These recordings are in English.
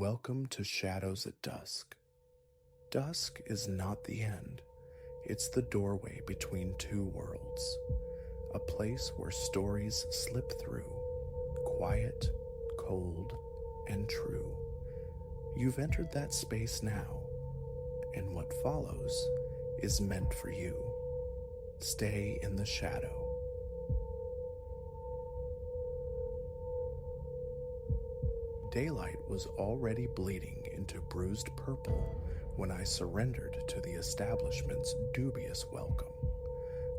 Welcome to Shadows at Dusk. Dusk is not the end. It's the doorway between two worlds. A place where stories slip through, quiet, cold, and true. You've entered that space now, and what follows is meant for you. Stay in the shadow. Daylight was already bleeding into bruised purple when I surrendered to the establishment's dubious welcome.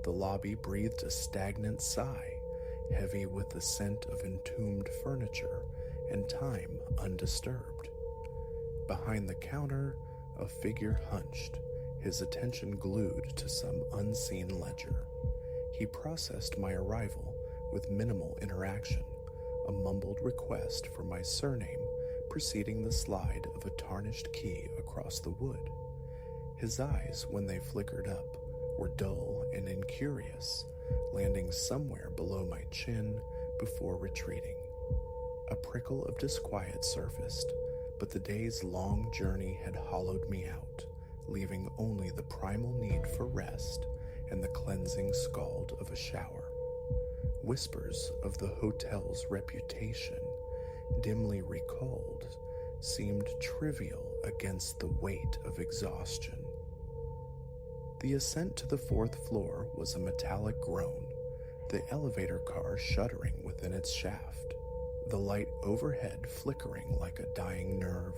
The lobby breathed a stagnant sigh, heavy with the scent of entombed furniture and time undisturbed. Behind the counter, a figure hunched, his attention glued to some unseen ledger. He processed my arrival with minimal interaction, a mumbled request for my surname preceding the slide of a tarnished key across the wood. His eyes, when they flickered up, were dull and incurious, landing somewhere below my chin before retreating. A prickle of disquiet surfaced, but the day's long journey had hollowed me out, leaving only the primal need for rest and the cleansing scald of a shower. Whispers of the hotel's reputation, dimly recalled, seemed trivial against the weight of exhaustion. The ascent to the fourth floor was a metallic groan, the elevator car shuddering within its shaft, the light overhead flickering like a dying nerve.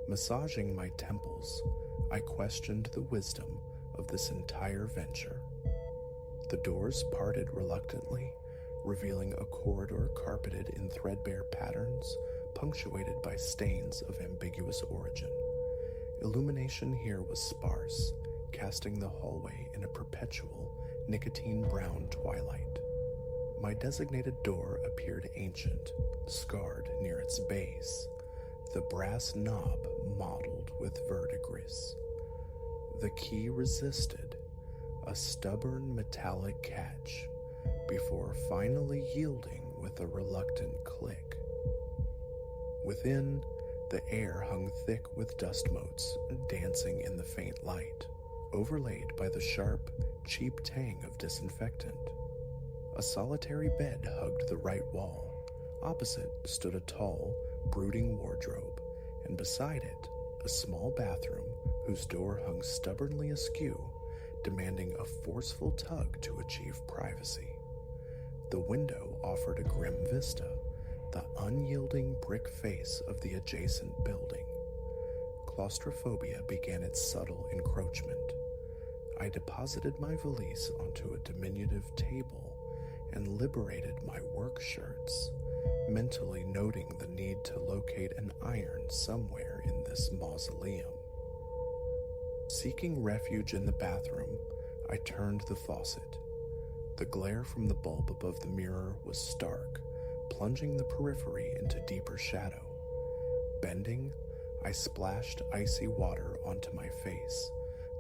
Massaging my temples, I questioned the wisdom of this entire venture. The doors parted reluctantly, revealing a corridor carpeted in threadbare patterns, punctuated by stains of ambiguous origin. Illumination here was sparse, casting the hallway in a perpetual, nicotine-brown twilight. My designated door appeared ancient, scarred near its base, the brass knob mottled with verdigris. The key resisted, a stubborn metallic catch, before finally yielding with a reluctant click. Within, the air hung thick with dust motes dancing in the faint light, overlaid by the sharp, cheap tang of disinfectant. A solitary bed hugged the right wall. Opposite stood a tall, brooding wardrobe, and beside it, a small bathroom whose door hung stubbornly askew, demanding a forceful tug to achieve privacy. The window offered a grim vista, the unyielding brick face of the adjacent building. Claustrophobia began its subtle encroachment. I deposited my valise onto a diminutive table and liberated my work shirts, mentally noting the need to locate an iron somewhere in this mausoleum. Seeking refuge in the bathroom, I turned the faucet. The glare from the bulb above the mirror was stark, plunging the periphery into deeper shadow. Bending, I splashed icy water onto my face,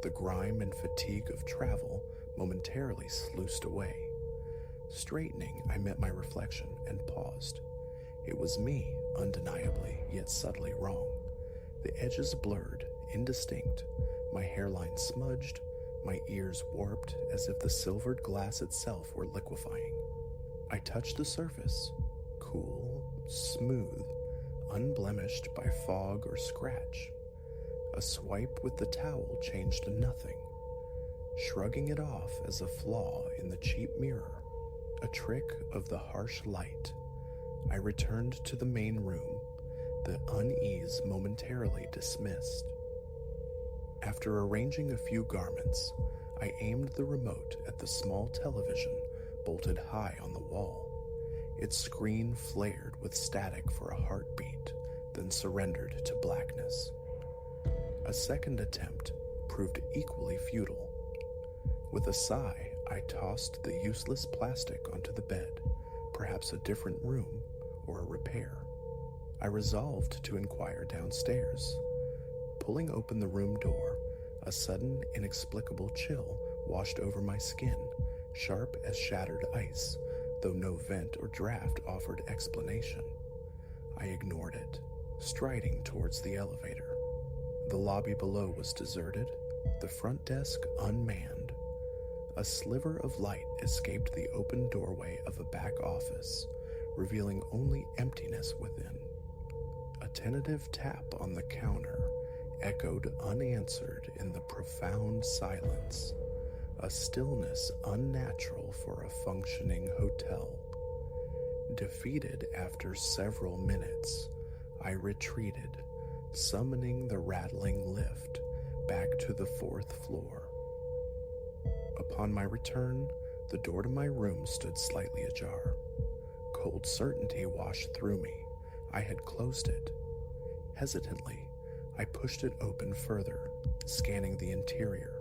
the grime and fatigue of travel momentarily sluiced away. Straightening, I met my reflection and paused. It was me, undeniably, yet subtly wrong. The edges blurred, indistinct, my hairline smudged, my ears warped as if the silvered glass itself were liquefying. I touched the surface, cool, smooth, unblemished by fog or scratch. A swipe with the towel changed to nothing. Shrugging it off as a flaw in the cheap mirror, a trick of the harsh light, I returned to the main room, the unease momentarily dismissed. After arranging a few garments, I aimed the remote at the small television bolted high on the wall. Its screen flared with static for a heartbeat, then surrendered to blackness. A second attempt proved equally futile. With a sigh, I tossed the useless plastic onto the bed, perhaps a different room or a repair. I resolved to inquire downstairs. Pulling open the room door, a sudden, inexplicable chill washed over my skin, sharp as shattered ice, though no vent or draft offered explanation. I ignored it. striding towards the elevator. The lobby below was deserted, the front desk unmanned. A sliver of light escaped the open doorway of a back office, revealing only emptiness within. A tentative tap on the counter echoed unanswered in the profound silence, a stillness unnatural for a functioning hotel. Defeated after several minutes, I retreated, summoning the rattling lift back to the 4th floor. Upon my return, the door to my room stood slightly ajar. Cold certainty washed through me. I had closed it. Hesitantly, I pushed it open further, scanning the interior.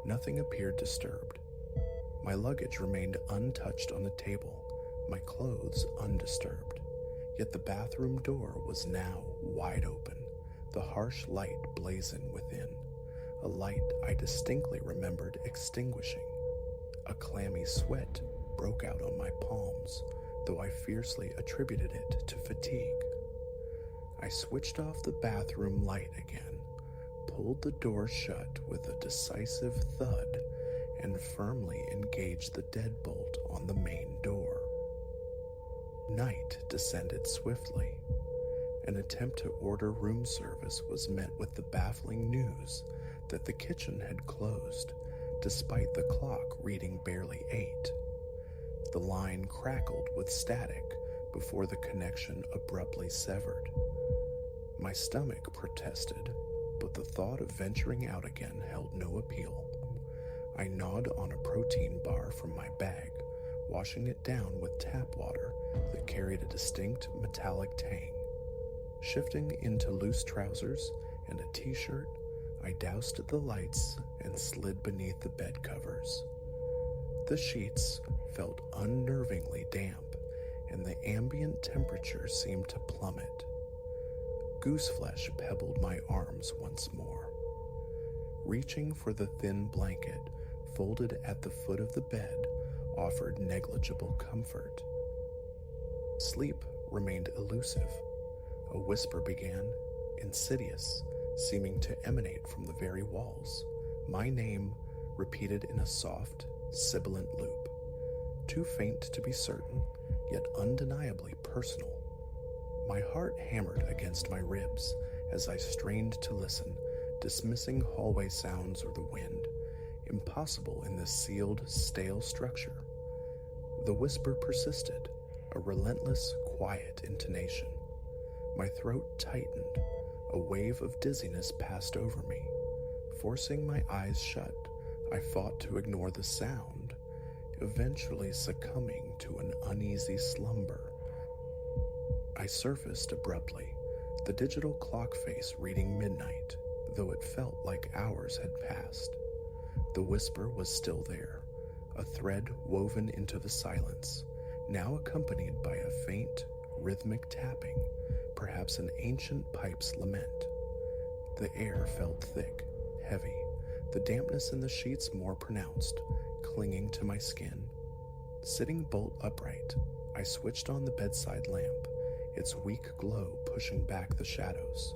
Nothing appeared disturbed. My luggage remained untouched on the table, my clothes undisturbed. Yet the bathroom door was now wide open, the harsh light blazing within, a light I distinctly remembered extinguishing. A clammy sweat broke out on my palms, though I fiercely attributed it to fatigue. I switched off the bathroom light again, pulled the door shut with a decisive thud, and firmly engaged the deadbolt on the main door. Night descended swiftly. An attempt to order room service was met with the baffling news that the kitchen had closed, despite the clock reading barely 8. The line crackled with static before the connection abruptly severed. My stomach protested, but the thought of venturing out again held no appeal. I gnawed on a protein bar from my bag, washing it down with tap water that carried a distinct metallic tang. Shifting into loose trousers and a t-shirt, I doused the lights and slid beneath the bed covers. The sheets felt unnervingly damp, and the ambient temperature seemed to plummet. Gooseflesh pebbled my arms once more. Reaching for the thin blanket folded at the foot of the bed offered negligible comfort. Sleep remained elusive. A whisper began, insidious, seeming to emanate from the very walls. My name, repeated in a soft, sibilant loop. Too faint to be certain, yet undeniably personal. My heart hammered against my ribs as I strained to listen, dismissing hallway sounds or the wind, impossible in this sealed, stale structure. The whisper persisted, a relentless, quiet intonation. My throat tightened. A wave of dizziness passed over me. Forcing my eyes shut, I fought to ignore the sound, eventually succumbing to an uneasy slumber. I surfaced abruptly, the digital clock face reading midnight, though it felt like hours had passed. The whisper was still there, a thread woven into the silence, now accompanied by a faint, rhythmic tapping, perhaps an ancient pipe's lament. The air felt thick, heavy, the dampness in the sheets more pronounced, clinging to my skin. Sitting bolt upright, I switched on the bedside lamp, its weak glow pushing back the shadows.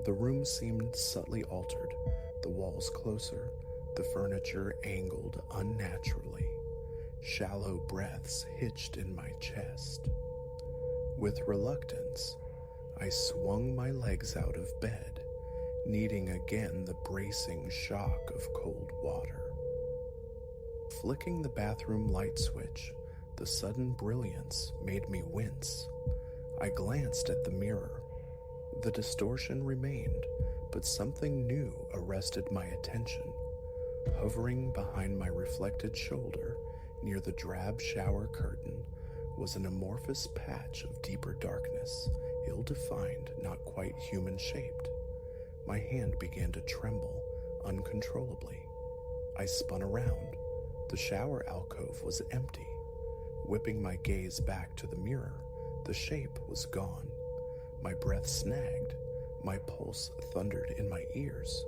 The room seemed subtly altered, the walls closer, the furniture angled unnaturally. Shallow breaths hitched in my chest. With reluctance, I swung my legs out of bed, needing again the bracing shock of cold water. Flicking the bathroom light switch, the sudden brilliance made me wince. I glanced at the mirror. The distortion remained, but something new arrested my attention. Hovering behind my reflected shoulder, near the drab shower curtain, was an amorphous patch of deeper darkness, ill-defined, not quite human-shaped. My hand began to tremble uncontrollably. I spun around. The shower alcove was empty. Whipping my gaze back to the mirror, the shape was gone. My breath snagged. My pulse thundered in my ears.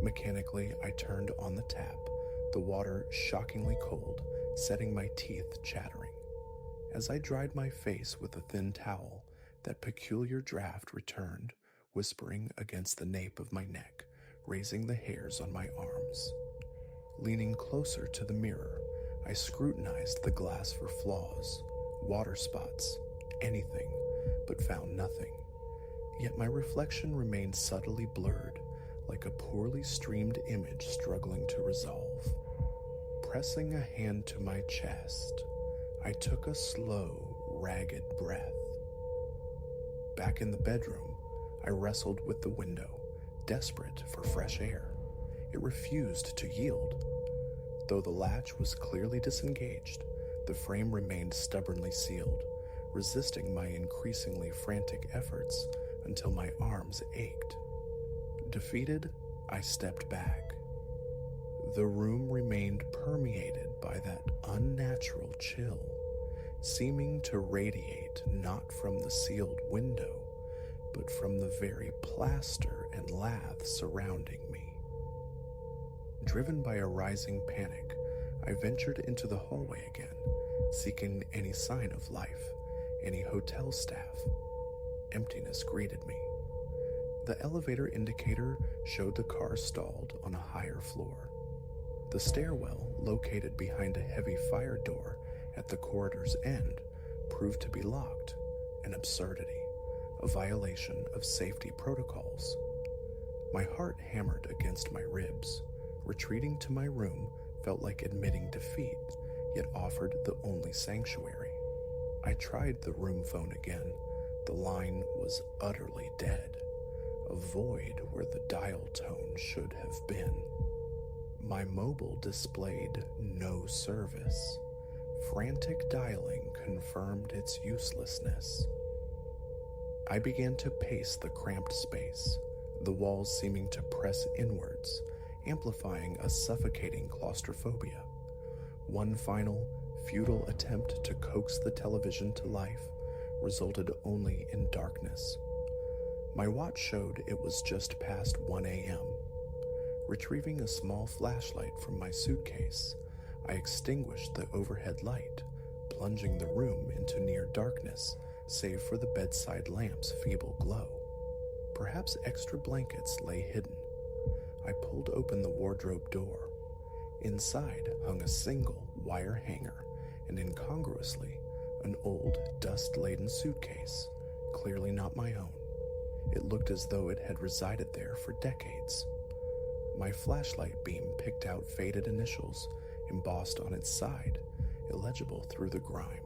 Mechanically, I turned on the tap, the water shockingly cold, setting my teeth chattering. As I dried my face with a thin towel, That peculiar draft returned, whispering against the nape of my neck, raising the hairs on my arms. Leaning closer to the mirror, I scrutinized the glass for flaws, water spots, anything, but found nothing. Yet my reflection remained subtly blurred, like a poorly streamed image struggling to resolve. Pressing a hand to my chest, I took a slow, ragged breath. Back in the bedroom, I wrestled with the window, desperate for fresh air. It refused to yield. Though the latch was clearly disengaged, the frame remained stubbornly sealed, resisting my increasingly frantic efforts until my arms ached. Defeated, I stepped back. The room remained permeated by that unnatural chill, seeming to radiate not from the sealed window, but from the very plaster and lath surrounding me. Driven by a rising panic, I ventured into the hallway again, seeking any sign of life, any hotel staff. Emptiness greeted me. The elevator indicator showed the car stalled on a higher floor. The stairwell, located behind a heavy fire door at the corridor's end, proved to be locked, an absurdity, a violation of safety protocols. My heart hammered against my ribs. Retreating to my room felt like admitting defeat, yet offered the only sanctuary. I tried the room phone again. The line was utterly dead, a void where the dial tone should have been. My mobile displayed no service. Frantic dialing confirmed its uselessness. I began to pace the cramped space, the walls seeming to press inwards, amplifying a suffocating claustrophobia. One final, futile attempt to coax the television to life resulted only in darkness. My watch showed it was just past 1 a.m. Retrieving a small flashlight from my suitcase, I extinguished the overhead light, plunging the room into near darkness, save for the bedside lamp's feeble glow. Perhaps extra blankets lay hidden. I pulled open the wardrobe door. Inside hung a single wire hanger, and incongruously, an old, dust-laden suitcase, clearly not my own. It looked as though it had resided there for decades. My flashlight beam picked out faded initials embossed on its side, illegible through the grime.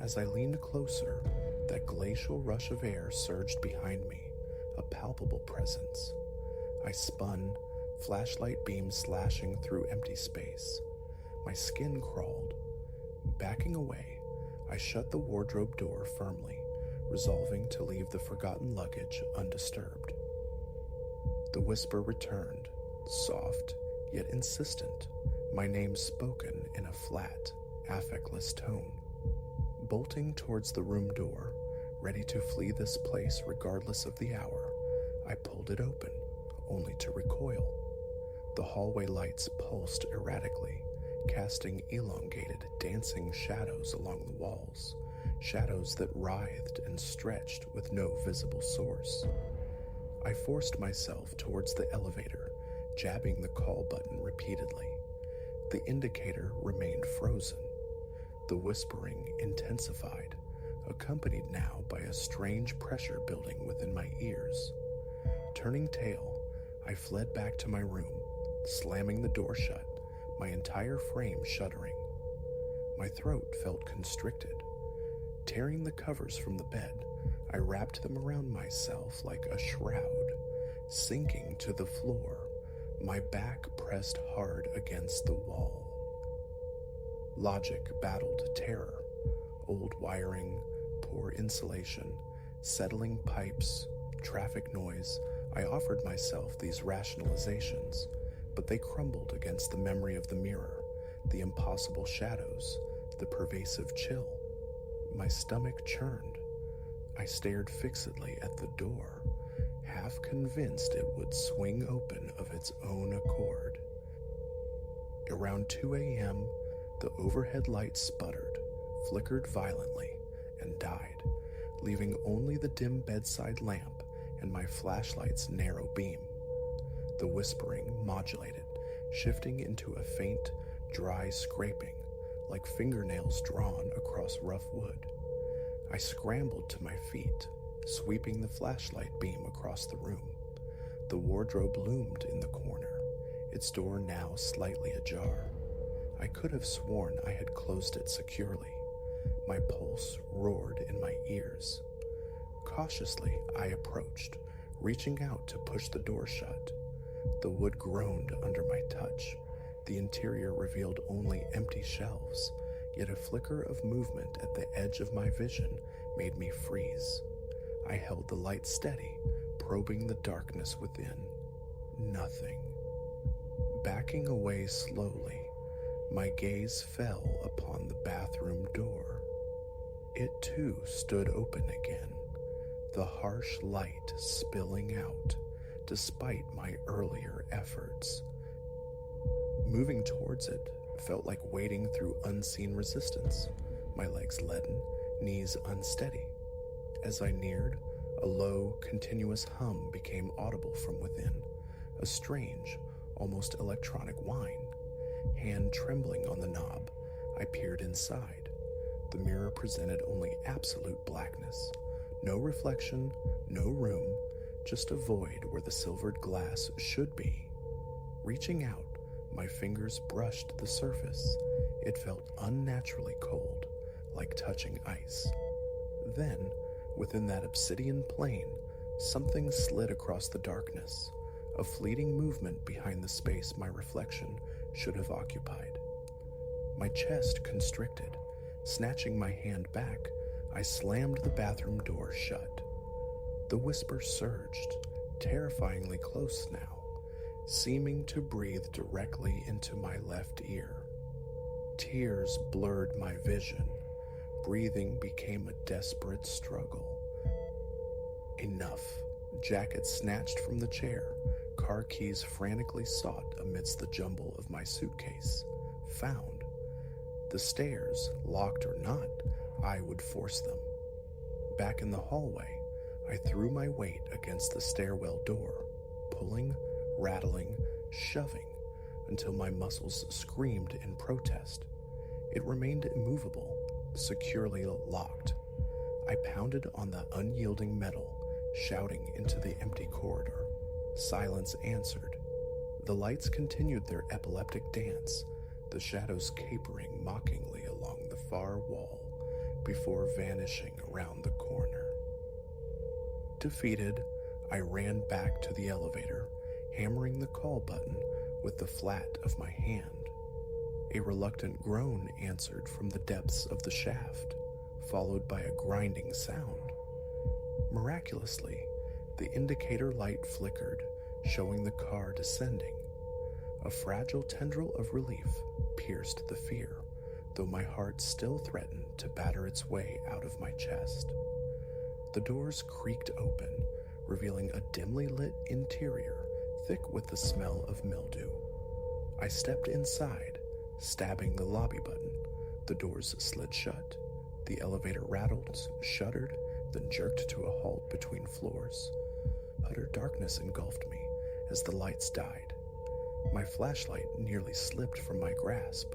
As I leaned closer, that glacial rush of air surged behind me, a palpable presence. I spun, flashlight beam slashing through empty space. My skin crawled. Backing away, I shut the wardrobe door firmly, resolving to leave the forgotten luggage undisturbed. The whisper returned, soft yet insistent, my name spoken in a flat, affectless tone. Bolting towards the room door, ready to flee this place regardless of the hour, I pulled it open, only to recoil. The hallway lights pulsed erratically, casting elongated, dancing shadows along the walls, shadows that writhed and stretched with no visible source. I forced myself towards the elevator, jabbing the call button repeatedly. The indicator remained frozen. The whispering intensified, accompanied now by a strange pressure building within my ears. Turning tail, I fled back to my room, slamming the door shut, my entire frame shuddering. My throat felt constricted. Tearing the covers from the bed, I wrapped them around myself like a shroud. Sinking to the floor, my back pressed hard against the wall. Logic battled terror. Old wiring, poor insulation, settling pipes, traffic noise. I offered myself these rationalizations, but they crumbled against the memory of the mirror, the impossible shadows, the pervasive chill. My stomach churned. I stared fixedly at the door, half convinced it would swing open of its own accord. Around 2 a.m., the overhead light sputtered, flickered violently, and died, leaving only the dim bedside lamp and my flashlight's narrow beam. The whispering modulated, shifting into a faint, dry scraping, like fingernails drawn across rough wood. I scrambled to my feet, sweeping the flashlight beam across the room. The wardrobe loomed in the corner, its door now slightly ajar. I could have sworn I had closed it securely. My pulse roared in my ears. Cautiously, I approached, reaching out to push the door shut. The wood groaned under my touch. The interior revealed only empty shelves, yet a flicker of movement at the edge of my vision made me freeze. I held the light steady, probing the darkness within. Nothing. Backing away slowly, my gaze fell upon the bathroom door. It too stood open again, the harsh light spilling out, despite my earlier efforts. Moving towards it felt like wading through unseen resistance, my legs leaden, knees unsteady. As I neared, a low, continuous hum became audible from within, a strange, almost electronic whine. Hand trembling on the knob, I peered inside. The mirror presented only absolute blackness. No reflection, no room, just a void where the silvered glass should be. Reaching out, my fingers brushed the surface. It felt unnaturally cold, like touching ice. Then, within that obsidian plane, something slid across the darkness, a fleeting movement behind the space my reflection should have occupied. My chest constricted. Snatching my hand back, I slammed the bathroom door shut. The whisper surged, terrifyingly close now, seeming to breathe directly into my left ear. Tears blurred my vision. Breathing became a desperate struggle. Enough. Jacket snatched from the chair, car keys frantically sought amidst the jumble of my suitcase. Found. The stairs, locked or not, I would force them. Back in the hallway, I threw my weight against the stairwell door, pulling, rattling, shoving, until my muscles screamed in protest. It remained immovable, securely locked. I pounded on the unyielding metal, shouting into the empty corridor. Silence answered. The lights continued their epileptic dance, the shadows capering mockingly along the far wall before vanishing around the corner. Defeated, I ran back to the elevator, hammering the call button with the flat of my hand. A reluctant groan answered from the depths of the shaft, followed by a grinding sound. Miraculously, the indicator light flickered, showing the car descending. A fragile tendril of relief pierced the fear, though my heart still threatened to batter its way out of my chest. The doors creaked open, revealing a dimly lit interior thick with the smell of mildew. I stepped inside, stabbing the lobby button. The doors slid shut. The elevator rattled, shuddered, then jerked to a halt between floors. Utter darkness engulfed me as the lights died. My flashlight nearly slipped from my grasp.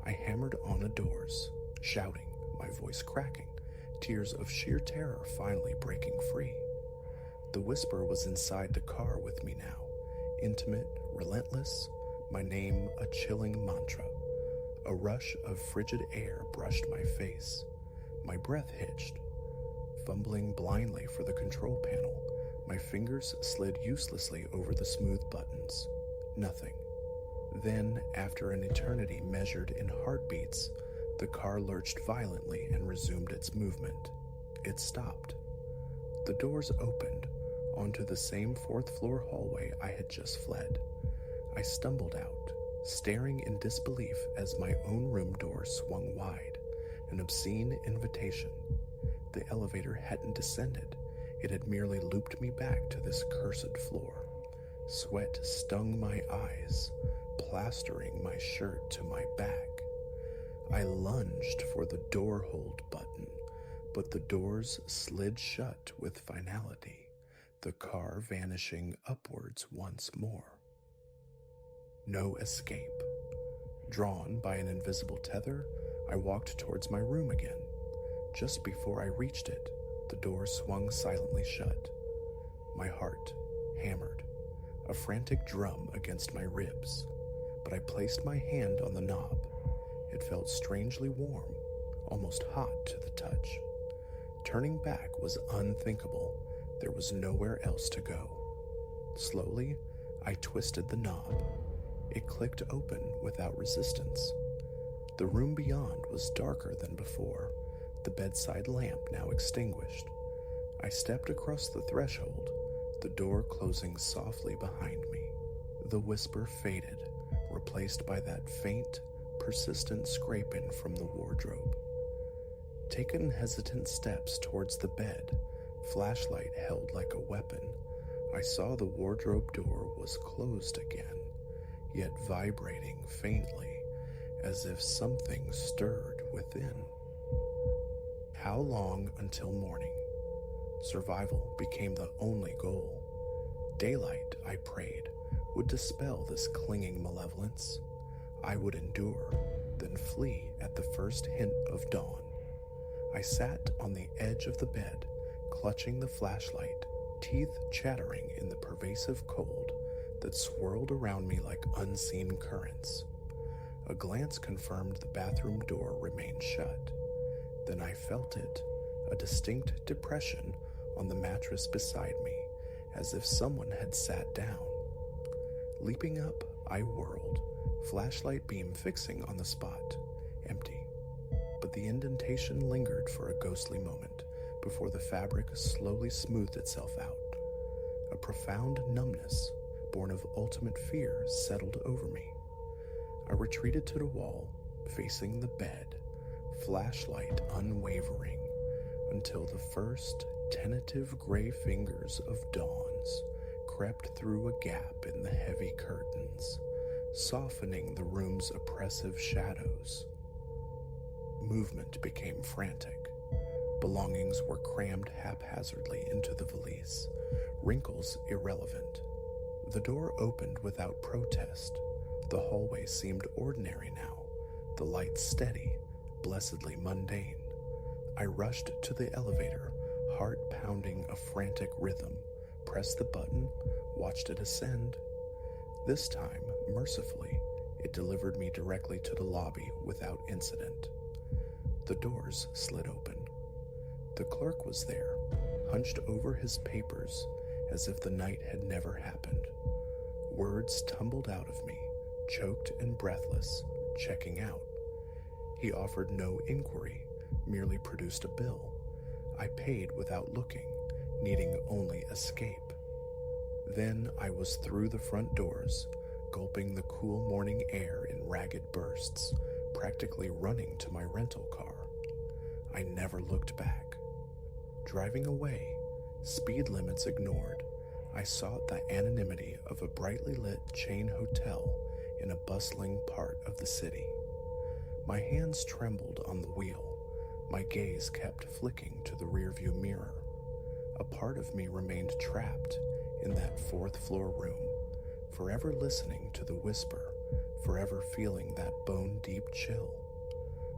I hammered on the doors, shouting, my voice cracking, tears of sheer terror finally breaking free. The whisper was inside the car with me now, intimate, relentless, my name a chilling mantra. A rush of frigid air brushed my face. My breath hitched. Fumbling blindly for the control panel, my fingers slid uselessly over the smooth buttons. Nothing. Then, after an eternity measured in heartbeats, the car lurched violently and resumed its movement. It stopped. The doors opened onto the same fourth-floor hallway I had just fled. I stumbled out, staring in disbelief as my own room door swung wide, an obscene invitation. The elevator hadn't descended. It had merely looped me back to this cursed floor. Sweat stung my eyes, plastering my shirt to my back. I lunged for the door hold button, but the doors slid shut with finality, the car vanishing upwards once more. No escape. Drawn by an invisible tether, I walked towards my room again. Just before I reached it, the door swung silently shut. My heart hammered, a frantic drum against my ribs, but I placed my hand on the knob. It felt strangely warm, almost hot to the touch. Turning back was unthinkable. There was nowhere else to go. Slowly, I twisted the knob. It clicked open without resistance. The room beyond was darker than before, the bedside lamp now extinguished. I stepped across the threshold, the door closing softly behind me. The whisper faded, replaced by that faint, persistent scraping from the wardrobe. Taking hesitant steps towards the bed, flashlight held like a weapon, I saw the wardrobe door was closed again, yet vibrating faintly, as if something stirred within. How long until morning? Survival became the only goal. Daylight, I prayed, would dispel this clinging malevolence. I would endure, then flee at the first hint of dawn. I sat on the edge of the bed, clutching the flashlight, teeth chattering in the pervasive cold that swirled around me like unseen currents. A glance confirmed the bathroom door remained shut. Then I felt it, a distinct depression on the mattress beside me, as if someone had sat down. Leaping up, I whirled, flashlight beam fixing on the spot, empty. But the indentation lingered for a ghostly moment before the fabric slowly smoothed itself out. A profound numbness, born of ultimate fear, settled over me. I retreated to the wall, facing the bed, flashlight unwavering, until the first tentative gray fingers of dawns crept through a gap in the heavy curtains, softening the room's oppressive shadows. Movement became frantic. Belongings were crammed haphazardly into the valise, wrinkles irrelevant. The door opened without protest. The hallway seemed ordinary now, the lights steady, blessedly mundane. I rushed to the elevator, heart pounding a frantic rhythm, pressed the button, watched it ascend. This time, mercifully, it delivered me directly to the lobby without incident. The doors slid open. The clerk was there, hunched over his papers as if the night had never happened. Words tumbled out of me, choked and breathless, checking out. He offered no inquiry, merely produced a bill. I paid without looking, needing only escape. Then I was through the front doors, gulping the cool morning air in ragged bursts, practically running to my rental car. I never looked back. Driving away, speed limits ignored, I sought the anonymity of a brightly lit chain hotel in a bustling part of the city. My hands trembled on the wheel. My gaze kept flicking to the rearview mirror. A part of me remained trapped in that fourth-floor room, forever listening to the whisper, forever feeling that bone-deep chill.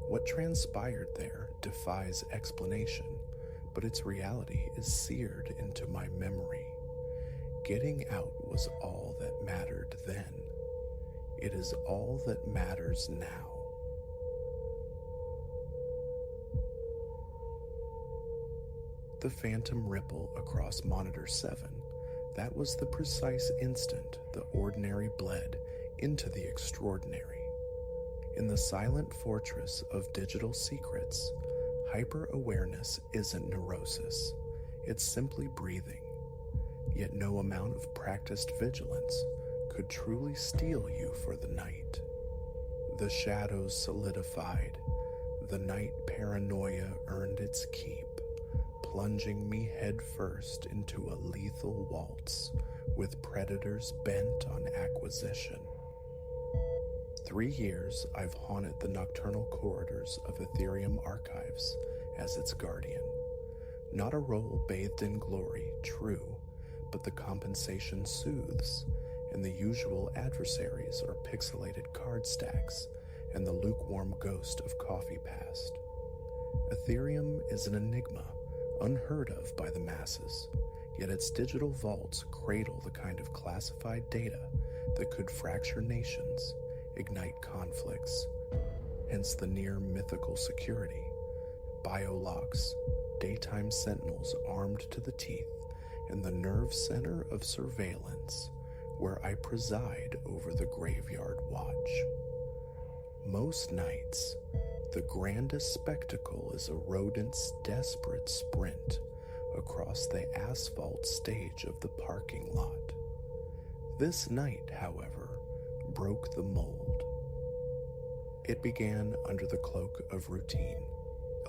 What transpired there defies explanation, but its reality is seared into my memory. Getting out was all that mattered then. It is all that matters now. The phantom ripple across monitor 7, that was the precise instant the ordinary bled into the extraordinary. In the silent fortress of digital secrets, hyper-awareness isn't neurosis, it's simply breathing. Yet no amount of practiced vigilance could truly steel you for the night. The shadows solidified, the night paranoia earned its keep, plunging me headfirst into a lethal waltz with predators bent on acquisition. 3 years I've haunted the nocturnal corridors of Ethereum archives, as its guardian. Not a role bathed in glory, true, but the compensation soothes, and the usual adversaries are pixelated card stacks and the lukewarm ghost of coffee past. Ethereum is an enigma, unheard of by the masses, yet its digital vaults cradle the kind of classified data that could fracture nations, ignite conflicts, hence the near mythical security. Biolocks, daytime sentinels armed to the teeth, and the nerve center of surveillance, where I preside over the graveyard watch. Most nights, the grandest spectacle is a rodent's desperate sprint across the asphalt stage of the parking lot. This night, however, broke the mold. It began under the cloak of routine.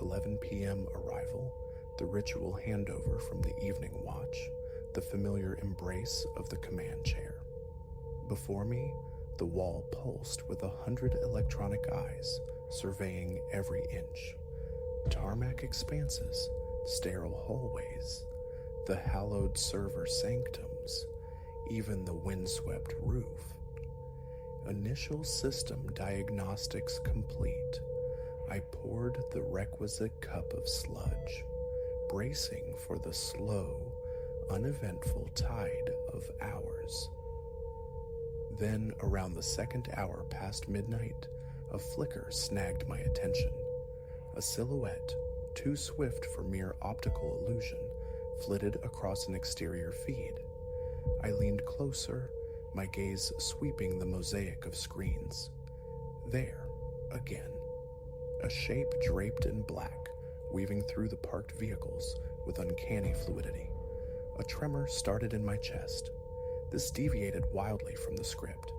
11 p.m. arrival, the ritual handover from the evening watch, the familiar embrace of the command chair. Before me, the wall pulsed with 100 electronic eyes, surveying every inch. Tarmac expanses, sterile hallways, the hallowed server sanctums, even the windswept roof. Initial system diagnostics complete, I poured the requisite cup of sludge, bracing for the slow, uneventful tide of hours. Then, around the second hour past midnight, a flicker snagged my attention. A silhouette, too swift for mere optical illusion, flitted across an exterior feed. I leaned closer, my gaze sweeping the mosaic of screens. There, again. A shape draped in black, weaving through the parked vehicles with uncanny fluidity. A tremor started in my chest. This deviated wildly from the script.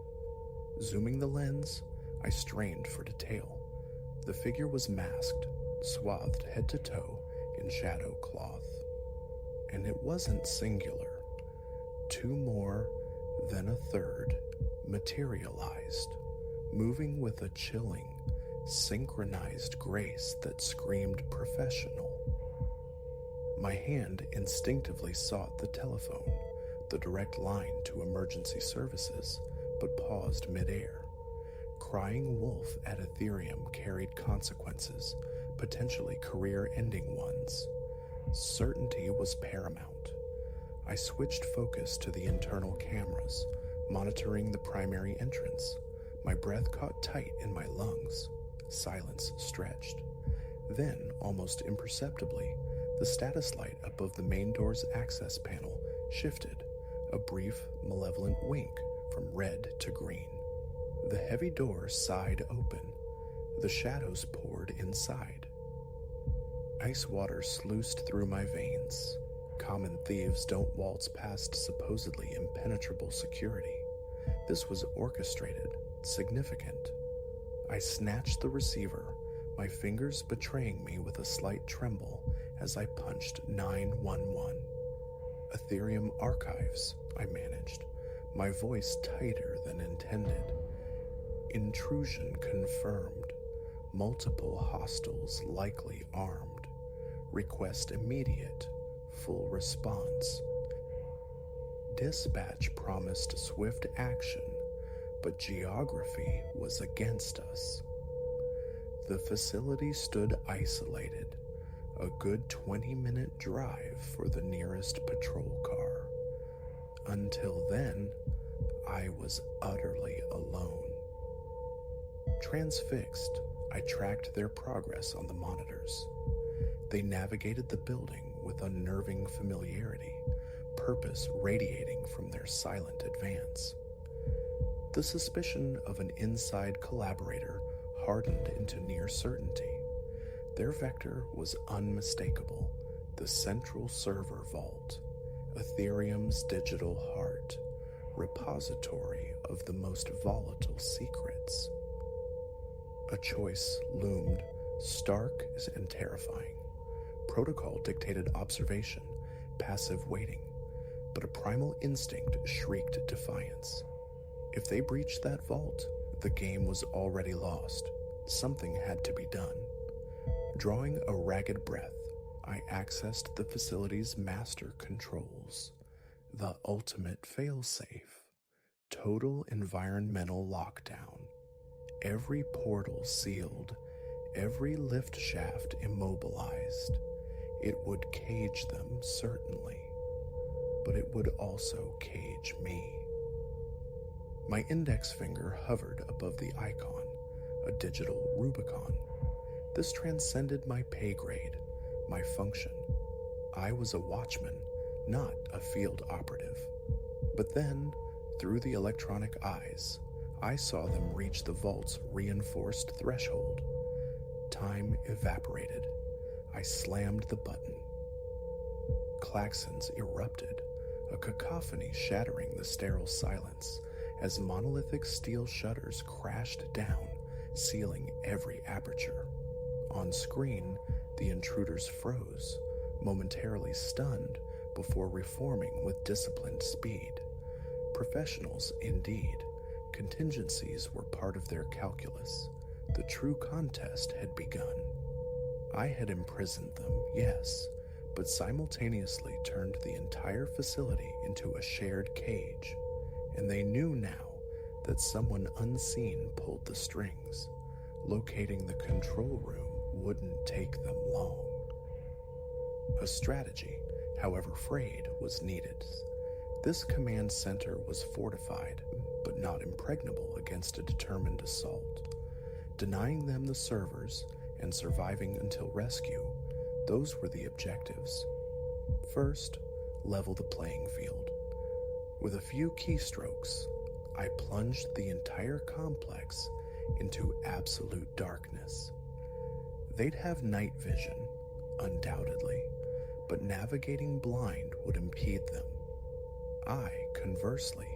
Zooming the lens, I strained for detail. The figure was masked, swathed head to toe in shadow cloth. And it wasn't singular. Two more, then a third, materialized, moving with a chilling, synchronized grace that screamed professional. My hand instinctively sought the telephone, the direct line to emergency services, but paused midair. Crying wolf at Ethereum carried consequences, potentially career-ending ones. Certainty was paramount. I switched focus to the internal cameras, monitoring the primary entrance. My breath caught tight in my lungs. Silence stretched. Then, almost imperceptibly, the status light above the main door's access panel shifted, a brief, malevolent wink from red to green. The heavy door sighed open. The shadows poured inside. Ice water sluiced through my veins. Common thieves don't waltz past supposedly impenetrable security. This was orchestrated, significant. I snatched the receiver, my fingers betraying me with a slight tremble as I punched 911. Ethereum Archives, I managed, my voice tighter than intended. Intrusion confirmed. Multiple hostiles likely armed. Request immediate. Full response. Dispatch promised swift action, but geography was against us. The facility stood isolated, a good 20-minute drive for the nearest patrol car. Until then, I was utterly alone. Transfixed, I tracked their progress on the monitors. They navigated the building with unnerving familiarity, purpose radiating from their silent advance. The suspicion of an inside collaborator hardened into near certainty. Their vector was unmistakable, the central server vault, Ethereum's digital heart, repository of the most volatile secrets. A choice loomed, stark and terrifying. Protocol dictated observation, passive waiting, but a primal instinct shrieked defiance. If they breached that vault, the game was already lost. Something had to be done. Drawing a ragged breath, I accessed the facility's master controls, the ultimate failsafe, total environmental lockdown, every portal sealed, every lift shaft immobilized. It would cage them, certainly, but it would also cage me. My index finger hovered above the icon, a digital Rubicon. This transcended my pay grade, my function. I was a watchman, not a field operative. But then, through the electronic eyes, I saw them reach the vault's reinforced threshold. Time evaporated. I slammed the button. Klaxons erupted, a cacophony shattering the sterile silence as monolithic steel shutters crashed down, sealing every aperture. On screen, the intruders froze, momentarily stunned before reforming with disciplined speed. Professionals, indeed. Contingencies were part of their calculus. The true contest had begun. I had imprisoned them, yes, but simultaneously turned the entire facility into a shared cage, and they knew now that someone unseen pulled the strings. Locating the control room wouldn't take them long. A strategy, however frayed, was needed. This command center was fortified, but not impregnable against a determined assault. Denying them the servers and surviving until rescue, those were the objectives. First, level the playing field. With a few keystrokes, I plunged the entire complex into absolute darkness. They'd have night vision, undoubtedly, but navigating blind would impede them. I, conversely,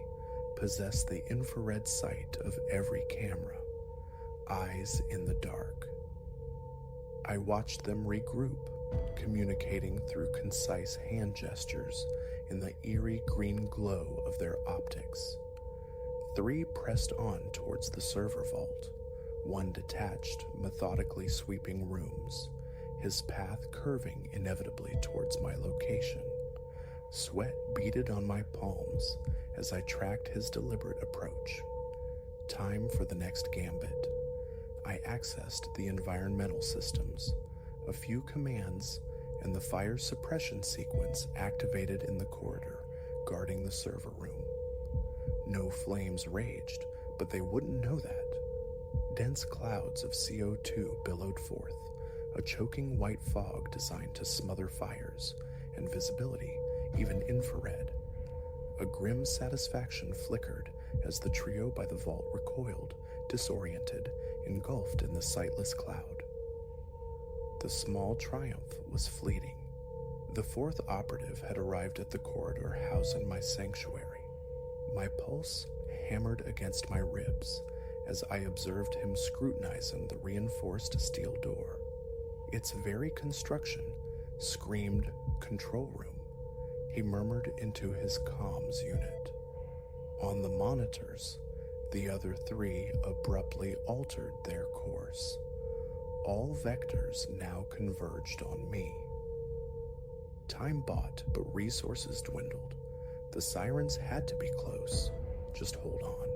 possessed the infrared sight of every camera, eyes in the dark. I watched them regroup, communicating through concise hand gestures in the eerie green glow of their optics. 3 pressed on towards the server vault, 1 detached, methodically sweeping rooms, his path curving inevitably towards my location. Sweat beaded on my palms as I tracked his deliberate approach. Time for the next gambit. I accessed the environmental systems, a few commands, and the fire suppression sequence activated in the corridor guarding the server room. No flames raged, but they wouldn't know that. Dense clouds of CO2 billowed forth, a choking white fog designed to smother fires, and visibility, even infrared. A grim satisfaction flickered as the trio by the vault recoiled, disoriented, engulfed in the sightless cloud. The small triumph was fleeting. The 4th operative had arrived at the corridor housing my sanctuary. My pulse hammered against my ribs as I observed him scrutinizing the reinforced steel door. Its very construction screamed control room. He murmured into his comms unit. On the monitors, the other 3 abruptly altered their course. All vectors now converged on me. Time bought, but resources dwindled. The sirens had to be close. Just hold on.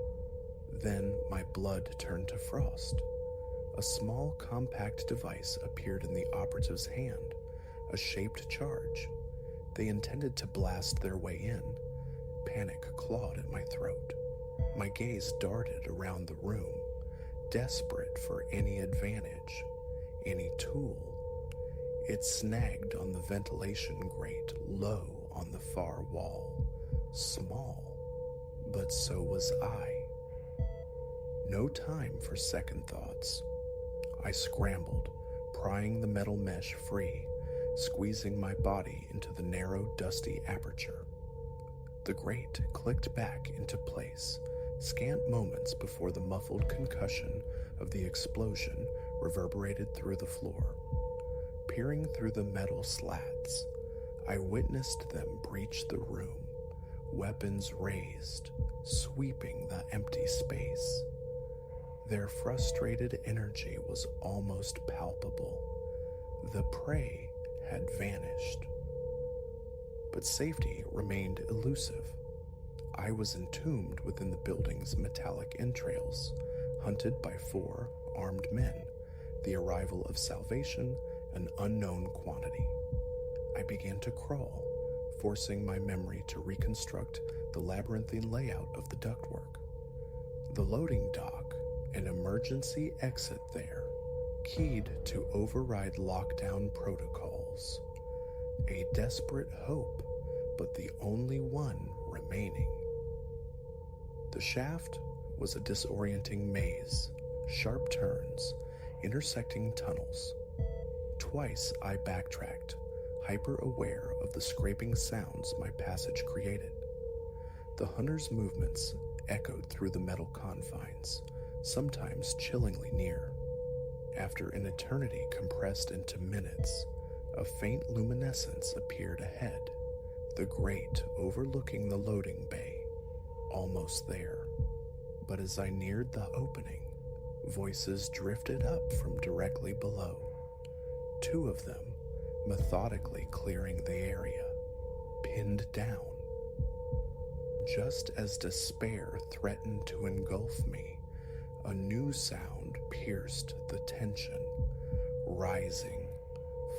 Then my blood turned to frost. A small, compact device appeared in the operative's hand, a shaped charge. They intended to blast their way in. Panic clawed at my throat. My gaze darted around the room, desperate for any advantage, any tool. It snagged on the ventilation grate low on the far wall. Small, but so was I. No time for second thoughts. I scrambled, prying the metal mesh free, squeezing my body into the narrow, dusty aperture. The grate clicked back into place, scant moments before the muffled concussion of the explosion reverberated through the floor. Peering through the metal slats, I witnessed them breach the room, weapons raised, sweeping the empty space. Their frustrated energy was almost palpable. The prey had vanished. But safety remained elusive. I was entombed within the building's metallic entrails, hunted by 4 armed men, the arrival of salvation an unknown quantity. I began to crawl, forcing my memory to reconstruct the labyrinthine layout of the ductwork. The loading dock, an emergency exit there, keyed to override lockdown protocols. A desperate hope, but the only one remaining. The shaft was a disorienting maze, sharp turns, intersecting tunnels. Twice I backtracked, hyper-aware of the scraping sounds my passage created. The hunter's movements echoed through the metal confines, sometimes chillingly near. After an eternity compressed into minutes, a faint luminescence appeared ahead, the grate overlooking the loading bay, almost there. But as I neared the opening, voices drifted up from directly below, 2 of them methodically clearing the area, pinned down. Just as despair threatened to engulf me, a new sound pierced the tension, rising,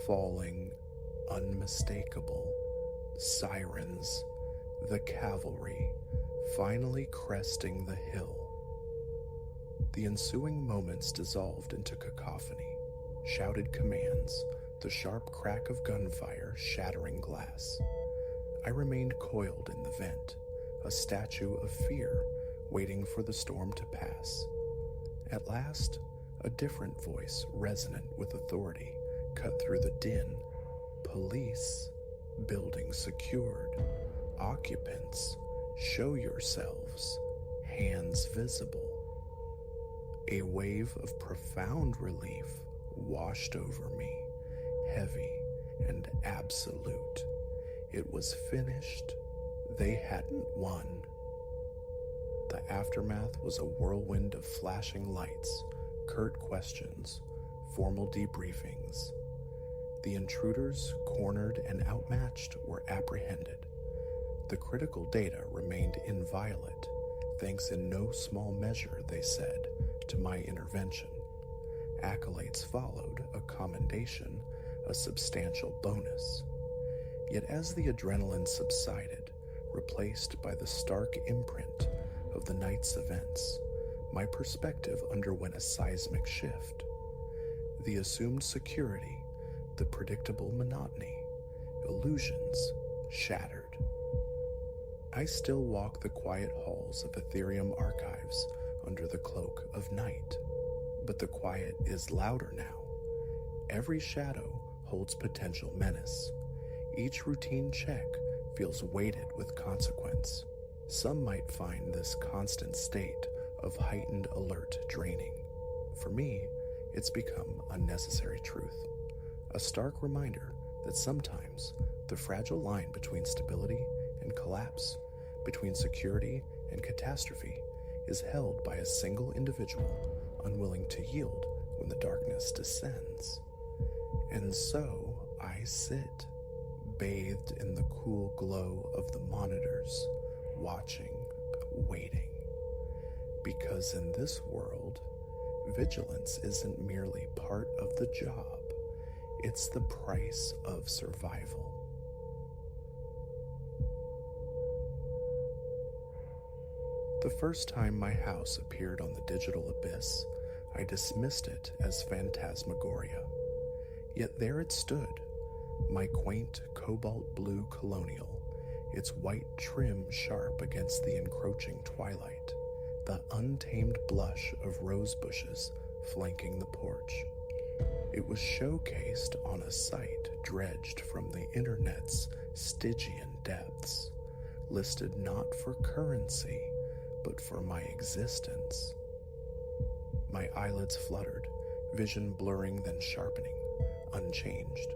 falling, unmistakable. Sirens, the cavalry, finally cresting the hill. The ensuing moments dissolved into cacophony, shouted commands, the sharp crack of gunfire shattering glass. I remained coiled in the vent, a statue of fear, waiting for the storm to pass. At last, a different voice, resonant with authority, cut through the din. Police, building secured, occupants, show yourselves, hands visible. A wave of profound relief washed over me, heavy and absolute. It was finished. They hadn't won. The aftermath was a whirlwind of flashing lights, curt questions, formal debriefings. The intruders, cornered and outmatched, were apprehended. The critical data remained inviolate, thanks in no small measure, they said, to my intervention. Accolades followed, a commendation, a substantial bonus. Yet as the adrenaline subsided, replaced by the stark imprint of the night's events, my perspective underwent a seismic shift. The assumed security, the predictable monotony, illusions shattered. I still walk the quiet halls of Ethereum archives under the cloak of night, but the quiet is louder now. Every shadow holds potential menace. Each routine check feels weighted with consequence. Some might find this constant state of heightened alert draining. For me, it's become a necessary truth, a stark reminder that sometimes the fragile line between stability and collapse, between security and catastrophe, is held by a single individual unwilling to yield when the darkness descends. And so I sit, bathed in the cool glow of the monitors, watching, waiting. Because in this world, vigilance isn't merely part of the job, it's the price of survival. The first time my house appeared on the digital abyss, I dismissed it as phantasmagoria. Yet there it stood, my quaint cobalt blue colonial, its white trim sharp against the encroaching twilight, the untamed blush of rose bushes flanking the porch. It was showcased on a site dredged from the internet's Stygian depths, listed not for currency, but for my existence. My eyelids fluttered, vision blurring then sharpening, unchanged.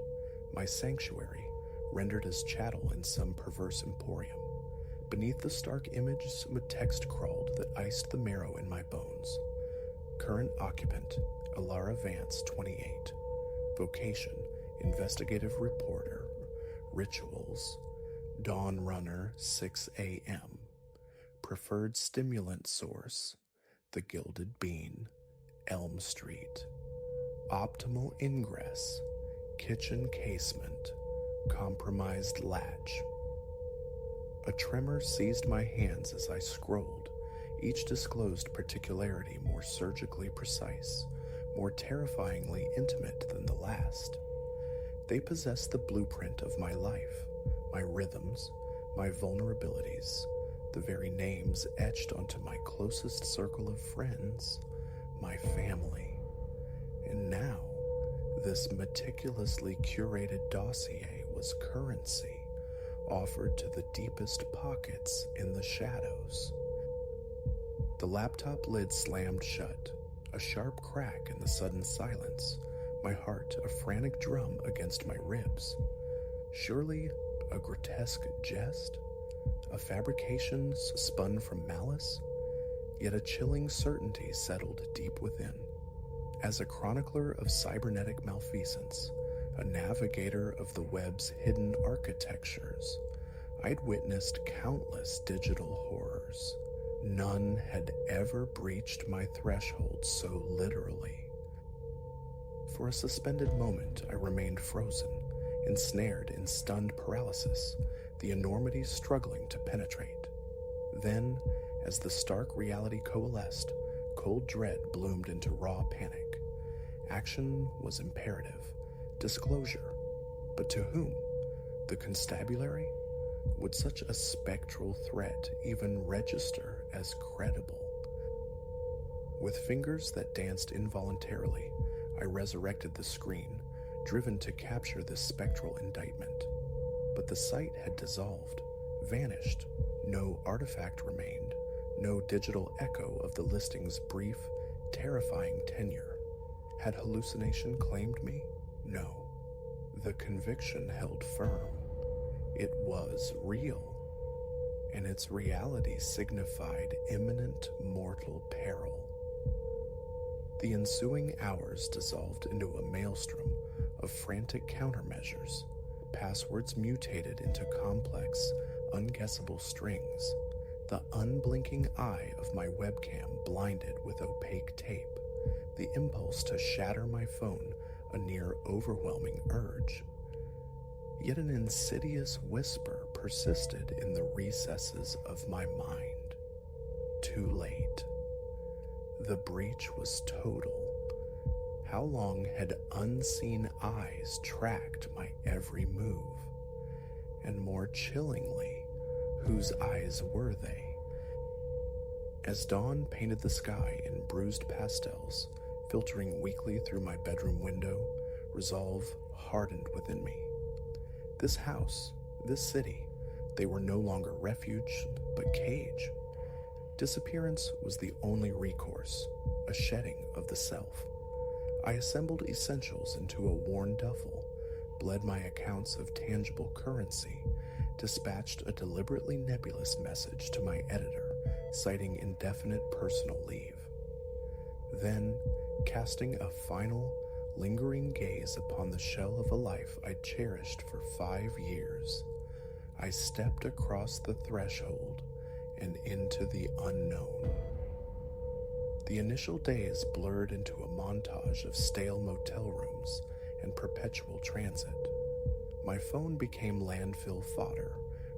My sanctuary, rendered as chattel in some perverse emporium. Beneath the stark image, a text crawled that iced the marrow in my bones. Current occupant, Alara Vance, 28. Vocation, investigative reporter, rituals, dawn runner 6 a.m., preferred stimulant source, the Gilded Bean, Elm Street, optimal ingress, kitchen casement, compromised latch. A tremor seized my hands as I scrolled, each disclosed particularity more surgically precise, more terrifyingly intimate than the last. They possessed the blueprint of my life, my rhythms, my vulnerabilities, the very names etched onto my closest circle of friends, my family. And now, this meticulously curated dossier was currency offered to the deepest pockets in the shadows. The laptop lid slammed shut, a sharp crack in the sudden silence, my heart a frantic drum against my ribs. Surely a grotesque jest? A fabrication spun from malice? Yet a chilling certainty settled deep within. As a chronicler of cybernetic malfeasance, a navigator of the web's hidden architectures, I'd witnessed countless digital horrors. None had ever breached my threshold so literally. For a suspended moment, I remained frozen, ensnared in stunned paralysis, the enormity struggling to penetrate. Then, as the stark reality coalesced, cold dread bloomed into raw panic. Action was imperative. Disclosure. But to whom? The constabulary? Would such a spectral threat even register as credible? With fingers that danced involuntarily, I resurrected the screen, driven to capture this spectral indictment. But the site had dissolved, vanished. No artifact remained, no digital echo of the listing's brief, terrifying tenure. Had hallucination claimed me? No. The conviction held firm. It was real, and its reality signified imminent mortal peril. The ensuing hours dissolved into a maelstrom of frantic countermeasures, passwords mutated into complex, unguessable strings, the unblinking eye of my webcam blinded with opaque tape, the impulse to shatter my phone a near overwhelming urge. Yet an insidious whisper persisted in the recesses of my mind. Too late. The breach was total. How long had unseen eyes tracked my every move? And more chillingly, whose eyes were they? As dawn painted the sky in bruised pastels, filtering weakly through my bedroom window, resolve hardened within me. This house, this city, they were no longer refuge, but cage. Disappearance was the only recourse, a shedding of the self. I assembled essentials into a worn duffel, bled my accounts of tangible currency, dispatched a deliberately nebulous message to my editor, citing indefinite personal leave. Then, casting a final, lingering gaze upon the shell of a life I'd cherished for 5 years, I stepped across the threshold and into the unknown. The initial days blurred into a montage of stale motel rooms and perpetual transit. My phone became landfill fodder,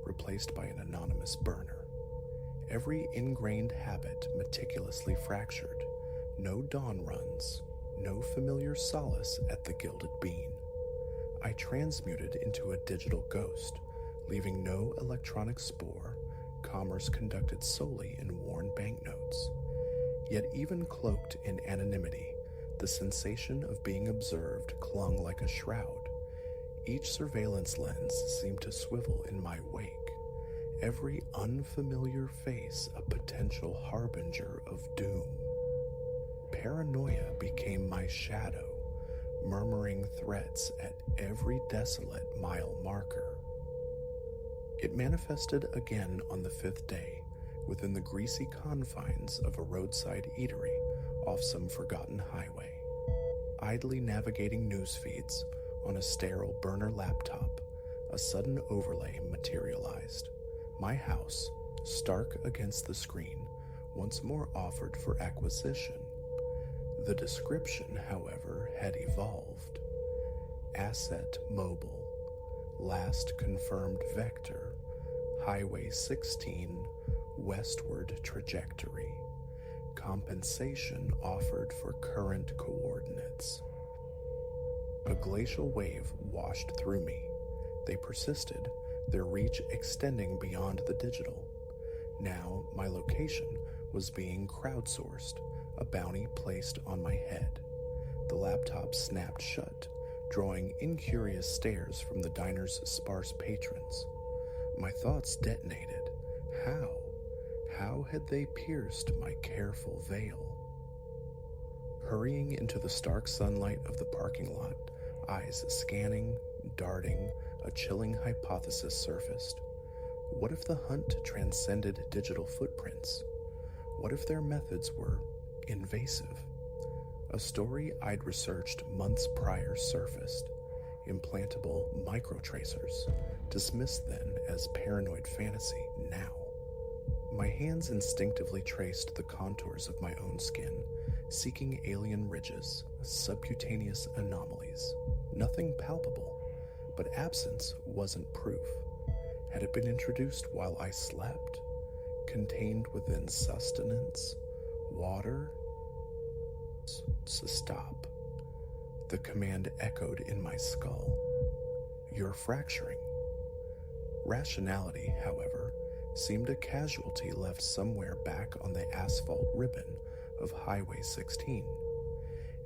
replaced by an anonymous burner. Every ingrained habit meticulously fractured. No dawn runs, no familiar solace at the Gilded Bean. I transmuted into a digital ghost, leaving no electronic spore, commerce conducted solely in worn banknotes. Yet even cloaked in anonymity, the sensation of being observed clung like a shroud. Each surveillance lens seemed to swivel in my wake, every unfamiliar face a potential harbinger of doom. Paranoia became my shadow, murmuring threats at every desolate mile marker. It manifested again on the 5th day, within the greasy confines of a roadside eatery off some forgotten highway. Idly navigating news feeds, On a sterile burner laptop, a sudden overlay materialized. My house, stark against the screen, once more offered for acquisition. The description, however, had evolved. Asset mobile. Last confirmed vector. Highway 16, westward trajectory. Compensation offered for current coordinates. A glacial wave washed through me. They persisted, their reach extending beyond the digital. Now my location was being crowdsourced, a bounty placed on my head. The laptop snapped shut, drawing incurious stares from the diner's sparse patrons. My thoughts detonated. How? How had they pierced my careful veil? Hurrying into the stark sunlight of the parking lot, eyes scanning, darting, a chilling hypothesis surfaced. What if the hunt transcended digital footprints? What if their methods were invasive? A story I'd researched months prior surfaced. Implantable microtracers, dismissed then as paranoid fantasy now. My hands instinctively traced the contours of my own skin, seeking alien ridges, subcutaneous anomalies. Nothing palpable, but absence wasn't proof. Had it been introduced while I slept? Contained within sustenance? Water? Stop. The command echoed in my skull. You're fracturing. Rationality, however, seemed a casualty left somewhere back on the asphalt ribbon of Highway 16.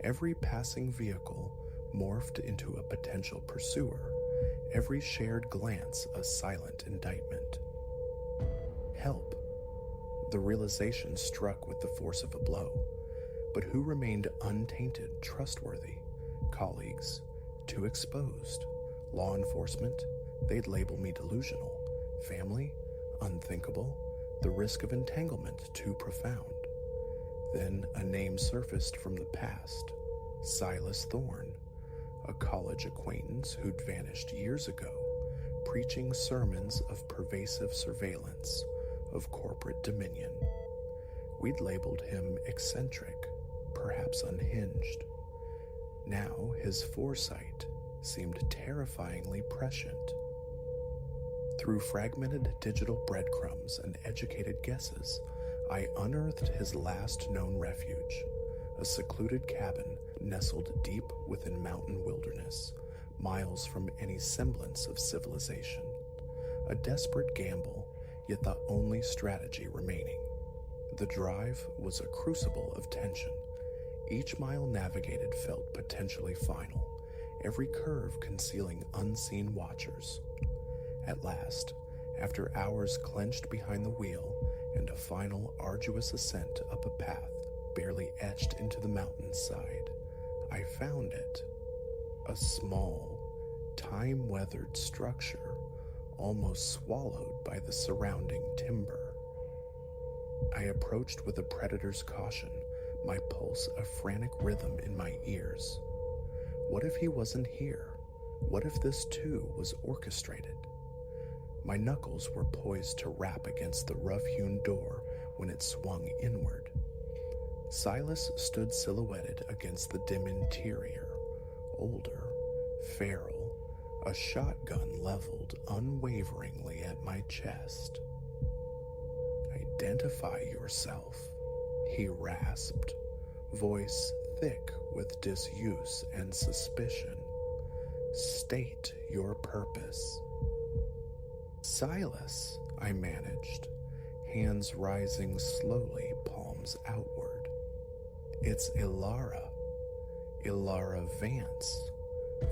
Every passing vehicle morphed into a potential pursuer, every shared glance a silent indictment. Help. The realization struck with the force of a blow, but who remained untainted, trustworthy? Colleagues, too exposed. Law enforcement, they'd label me delusional. Family, unthinkable. The risk of entanglement, too profound. Then a name surfaced from the past. Silas Thorne, a college acquaintance who'd vanished years ago, preaching sermons of pervasive surveillance, of corporate dominion. We'd labeled him eccentric, perhaps unhinged. Now his foresight seemed terrifyingly prescient. Through fragmented digital breadcrumbs and educated guesses, I unearthed his last known refuge, a secluded cabin nestled deep within mountain wilderness, miles from any semblance of civilization. A desperate gamble, yet the only strategy remaining. The drive was a crucible of tension. Each mile navigated felt potentially final, every curve concealing unseen watchers. At last, after hours clenched behind the wheel and a final arduous ascent up a path barely etched into the mountainside, I found it. A small, time-weathered structure, almost swallowed by the surrounding timber. I approached with a predator's caution, my pulse a frantic rhythm in my ears. What if he wasn't here? What if this too was orchestrated? My knuckles were poised to rap against the rough-hewn door when it swung inward. Silas stood silhouetted against the dim interior, older, feral, a shotgun leveled unwaveringly at my chest. "Identify yourself," he rasped, voice thick with disuse and suspicion. "State your purpose." "Silas," I managed, hands rising slowly, palms outward. "It's Ilara Vance,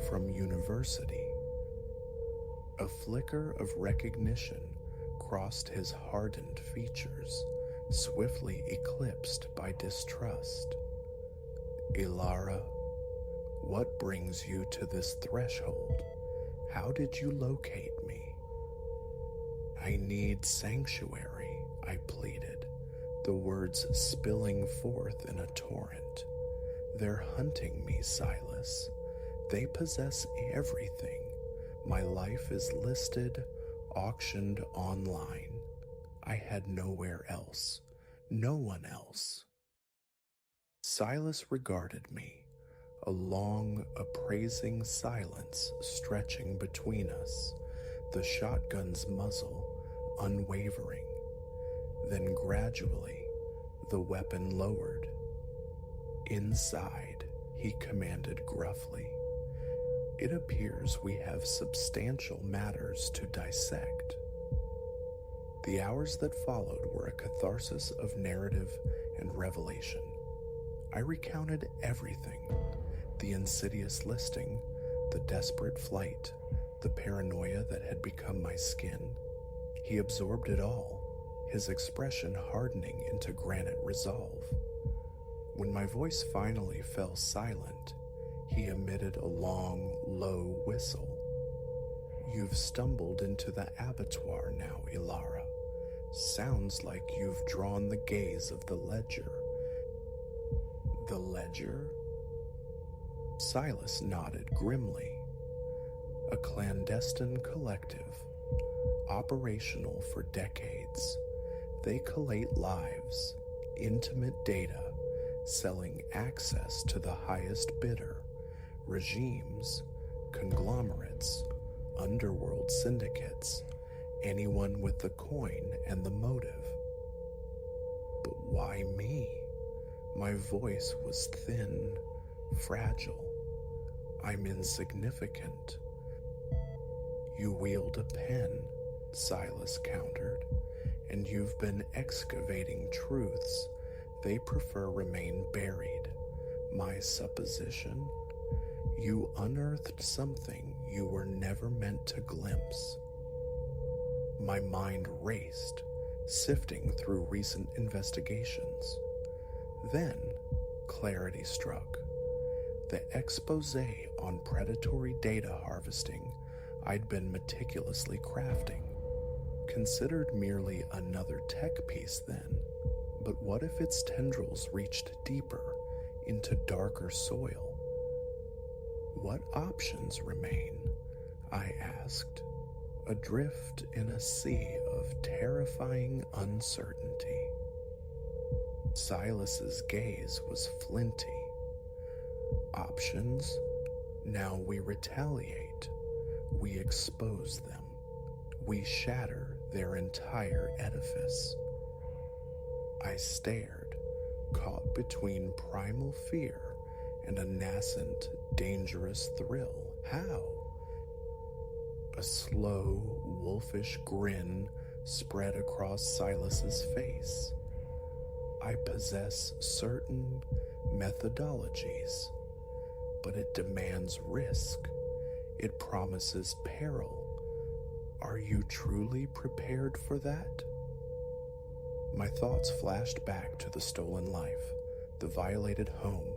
from university." A flicker of recognition crossed his hardened features, swiftly eclipsed by distrust. "Ilara, what brings you to this threshold? How did you locate me?" "I need sanctuary," I pleaded, the words spilling forth in a torrent. "They're hunting me, Silas. They possess everything. My life is listed, auctioned online. I had nowhere else, no one else. Silas regarded me, a long, appraising silence stretching between us, the shotgun's muzzle unwavering. Then gradually, the weapon lowered. "Inside," he commanded gruffly. "It appears we have substantial matters to dissect." The hours that followed were a catharsis of narrative and revelation. I recounted everything: the insidious listing, the desperate flight, the paranoia that had become my skin. He absorbed it all, his expression hardening into granite resolve. When my voice finally fell silent, he emitted a long, low whistle. "You've stumbled into the abattoir now, Ilara. Sounds like you've drawn the gaze of the ledger." "The ledger?" Silas nodded grimly. "A clandestine collective, operational for decades. They collate lives, intimate data, selling access to the highest bidder, regimes, conglomerates, underworld syndicates, anyone with the coin and the motive." "But why me?" My voice was thin, fragile. "I'm insignificant." "You wield a pen," Silas countered, "and you've been excavating truths they prefer remain buried. My supposition? You unearthed something you were never meant to glimpse." My mind raced, sifting through recent investigations. Then clarity struck. The expose on predatory data harvesting I'd been meticulously crafting. Considered merely another tech piece then, but what if its tendrils reached deeper into darker soil? What options remain? I asked, adrift in a sea of terrifying uncertainty. Silas's gaze was flinty. Options? Now we retaliate. We expose them. We shatter their entire edifice. I stared, caught between primal fear and a nascent, dangerous thrill. How? A slow, wolfish grin spread across Silas's face. I possess certain methodologies, but it demands risk. It promises peril. Are you truly prepared for that? My thoughts flashed back to the stolen life, the violated home,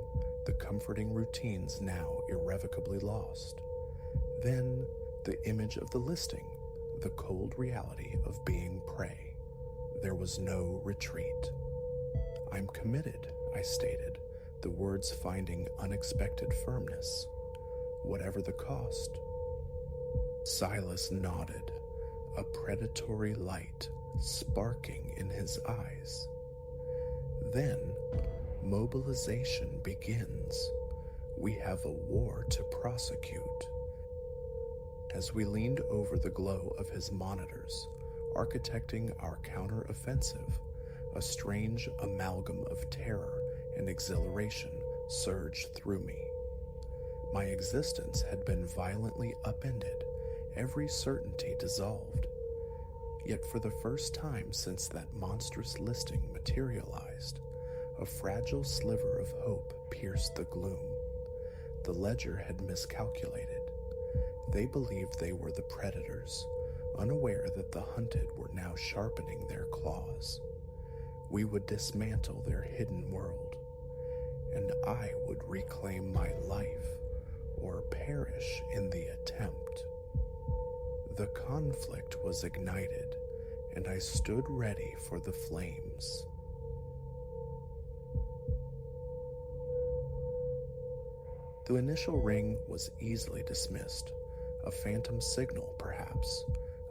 the comforting routines now irrevocably lost. Then the image of the listing, the cold reality of being prey. There was no retreat. "I'm committed," I stated, the words finding unexpected firmness. "Whatever the cost." Silas nodded, a predatory light sparking in his eyes. "Then, mobilization begins. We have a war to prosecute." As we leaned over the glow of his monitors, architecting our counter-offensive, a strange amalgam of terror and exhilaration surged through me. My existence had been violently upended, every certainty dissolved. Yet for the first time since that monstrous listing materialized, a fragile sliver of hope pierced the gloom. The ledger had miscalculated. They believed they were the predators, unaware that the hunted were now sharpening their claws. We would dismantle their hidden world, and I would reclaim my life or perish in the attempt. The conflict was ignited, and I stood ready for the flames. The initial ring was easily dismissed. A phantom signal, perhaps,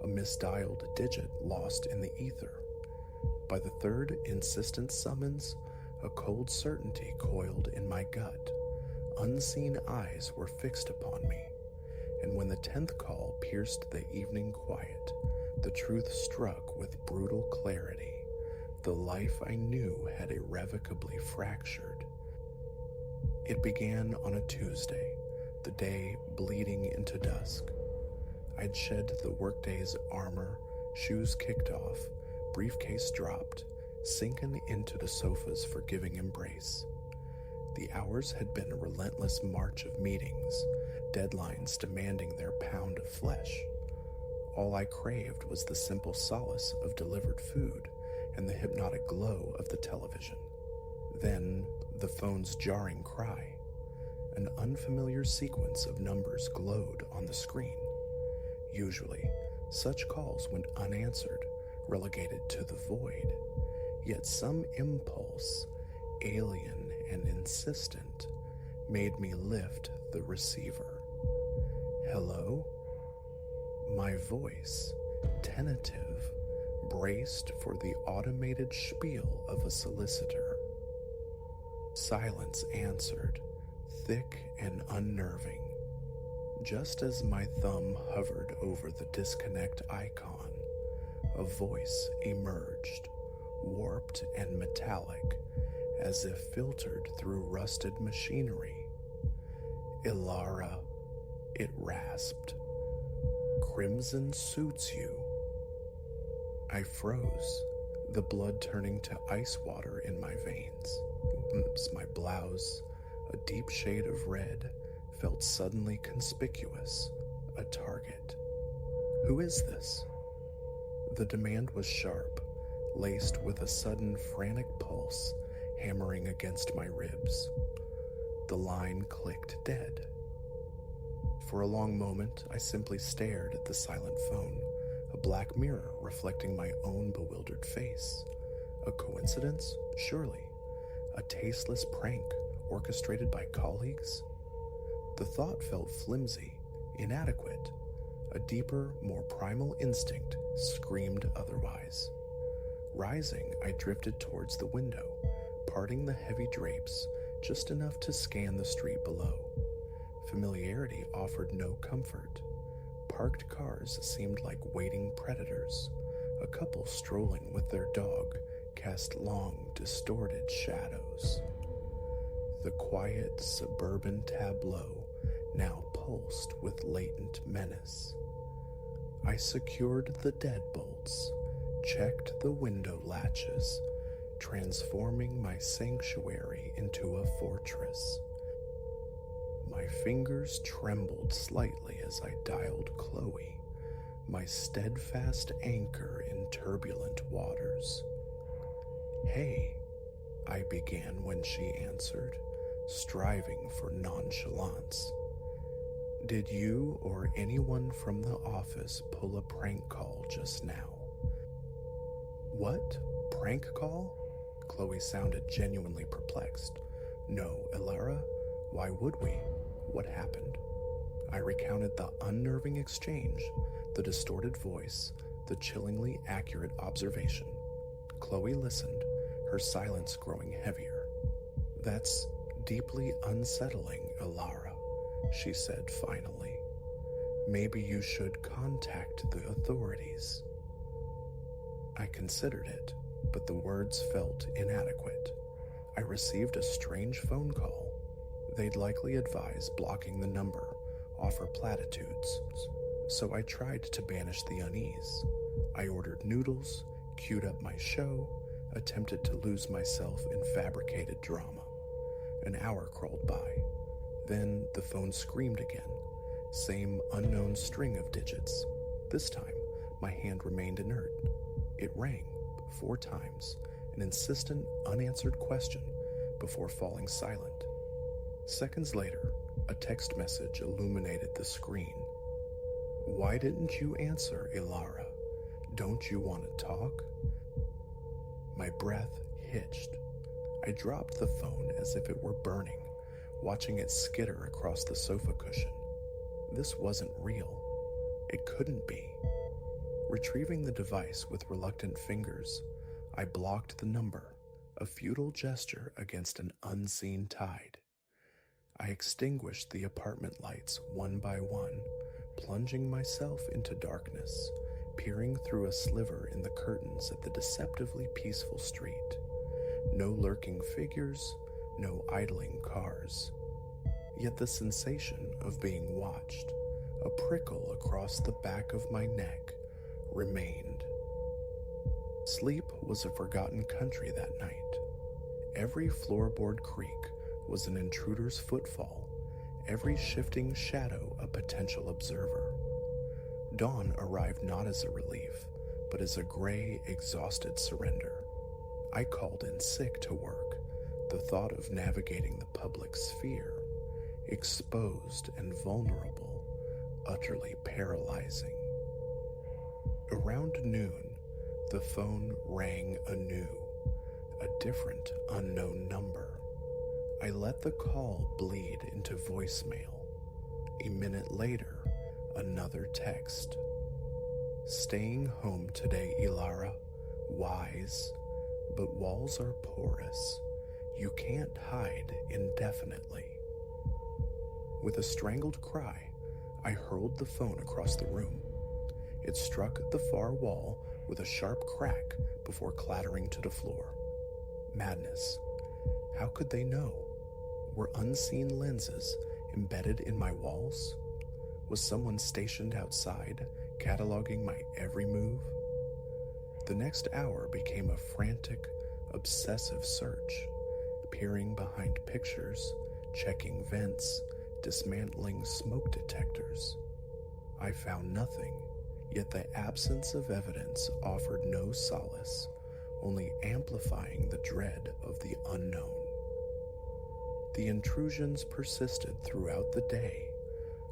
a misdialed digit lost in the ether. By the third insistent summons, a cold certainty coiled in my gut. Unseen eyes were fixed upon me, and when the 10th call pierced the evening quiet, the truth struck with brutal clarity. The life I knew had irrevocably fractured. It began on a Tuesday, the day bleeding into dusk. I'd shed the workday's armor, shoes kicked off, briefcase dropped, sinking into the sofa's forgiving embrace. The hours had been a relentless march of meetings, deadlines demanding their pound of flesh. All I craved was the simple solace of delivered food and the hypnotic glow of the television. Then, the phone's jarring cry. An unfamiliar sequence of numbers glowed on the screen. Usually, such calls went unanswered, relegated to the void. Yet some impulse, alien and insistent, made me lift the receiver. Hello? My voice, tentative, braced for the automated spiel of a solicitor. Silence answered, thick and unnerving. Just as my thumb hovered over the disconnect icon, a voice emerged, warped and metallic, as if filtered through rusted machinery. Ilara, it rasped. Crimson suits you. I froze, the blood turning to ice water in my veins. My blouse, a deep shade of red, felt suddenly conspicuous, a target. Who is this? The demand was sharp, laced with a sudden frantic pulse hammering against my ribs. The line clicked dead. For a long moment, I simply stared at the silent phone, a black mirror reflecting my own bewildered face. A coincidence? Surely. A tasteless prank orchestrated by colleagues? The thought felt flimsy, inadequate. A deeper, more primal instinct screamed otherwise. Rising, I drifted towards the window, parting the heavy drapes just enough to scan the street below. Familiarity offered no comfort. Parked cars seemed like waiting predators. A couple strolling with their dog cast long, distorted shadows. The quiet suburban tableau now pulsed with latent menace. I secured the deadbolts, checked the window latches, transforming my sanctuary into a fortress. My fingers trembled slightly as I dialed Chloe, my steadfast anchor in turbulent waters. Hey, I began when she answered, striving for nonchalance. Did you or anyone from the office pull a prank call just now? What? Prank call? Chloe sounded genuinely perplexed. No, Ilara, why would we? What happened? I recounted the unnerving exchange, the distorted voice, the chillingly accurate observation. Chloe listened, her silence growing heavier. That's deeply unsettling, Ilara, she said finally. Maybe you should contact the authorities. I considered it, but the words felt inadequate. I received a strange phone call. They'd likely advise blocking the number, offer platitudes, so I tried to banish the unease. I ordered noodles, queued up my show, attempted to lose myself in fabricated drama. An hour crawled by. Then the phone screamed again. Same unknown string of digits. This time, my hand remained inert. It rang 4 times, an insistent, unanswered question, before falling silent. Seconds later, a text message illuminated the screen. Why didn't you answer, Ilara? Don't you want to talk? My breath hitched. I dropped the phone as if it were burning, watching it skitter across the sofa cushion. This wasn't real. It couldn't be. Retrieving the device with reluctant fingers, I blocked the number, a futile gesture against an unseen tide. I extinguished the apartment lights one by one, plunging myself into darkness, peering through a sliver in the curtains at the deceptively peaceful street. No lurking figures, no idling cars. Yet the sensation of being watched, a prickle across the back of my neck, remained. Sleep was a forgotten country that night. Every floorboard creak was an intruder's footfall, every shifting shadow a potential observer. Dawn arrived not as a relief, but as a gray, exhausted surrender. I called in sick to work, the thought of navigating the public sphere, exposed and vulnerable, utterly paralyzing. Around noon, the phone rang anew, a different, unknown number. I let the call bleed into voicemail. A minute later, another text. Staying home today, Ilara. Wise, but walls are porous. You can't hide indefinitely. With a strangled cry, I hurled the phone across the room. It struck the far wall with a sharp crack before clattering to the floor. Madness. How could they know? Were unseen lenses embedded in my walls? Was someone stationed outside, cataloging my every move? The next hour became a frantic, obsessive search, peering behind pictures, checking vents, dismantling smoke detectors. I found nothing, yet the absence of evidence offered no solace, only amplifying the dread of the unknown. The intrusions persisted throughout the day,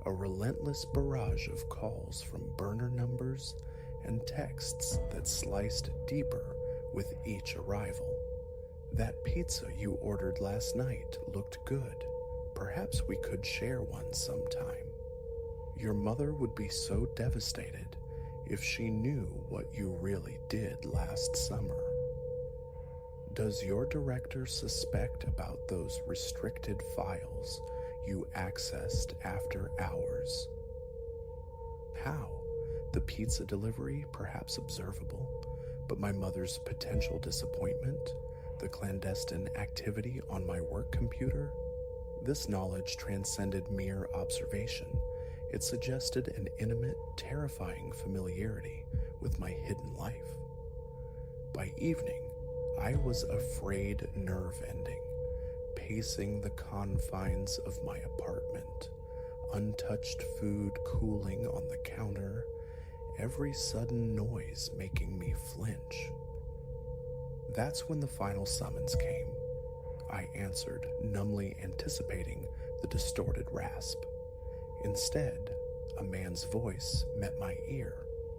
a relentless barrage of calls from burner numbers and texts that sliced deeper with each arrival. That pizza you ordered last night looked good. Perhaps we could share one sometime. Your mother would be so devastated if she knew what you really did last summer. Does your director suspect about those restricted files you accessed after hours? How? The pizza delivery, perhaps observable, but my mother's potential disappointment, the clandestine activity on my work computer? This knowledge transcended mere observation. It suggested an intimate, terrifying familiarity with my hidden life. By evening, I was afraid nerve-ending, pacing the confines of my apartment, untouched food cooling on the counter, every sudden noise making me flinch. That's when the final summons came. I answered, numbly anticipating the distorted rasp. Instead, a man's voice met my ear,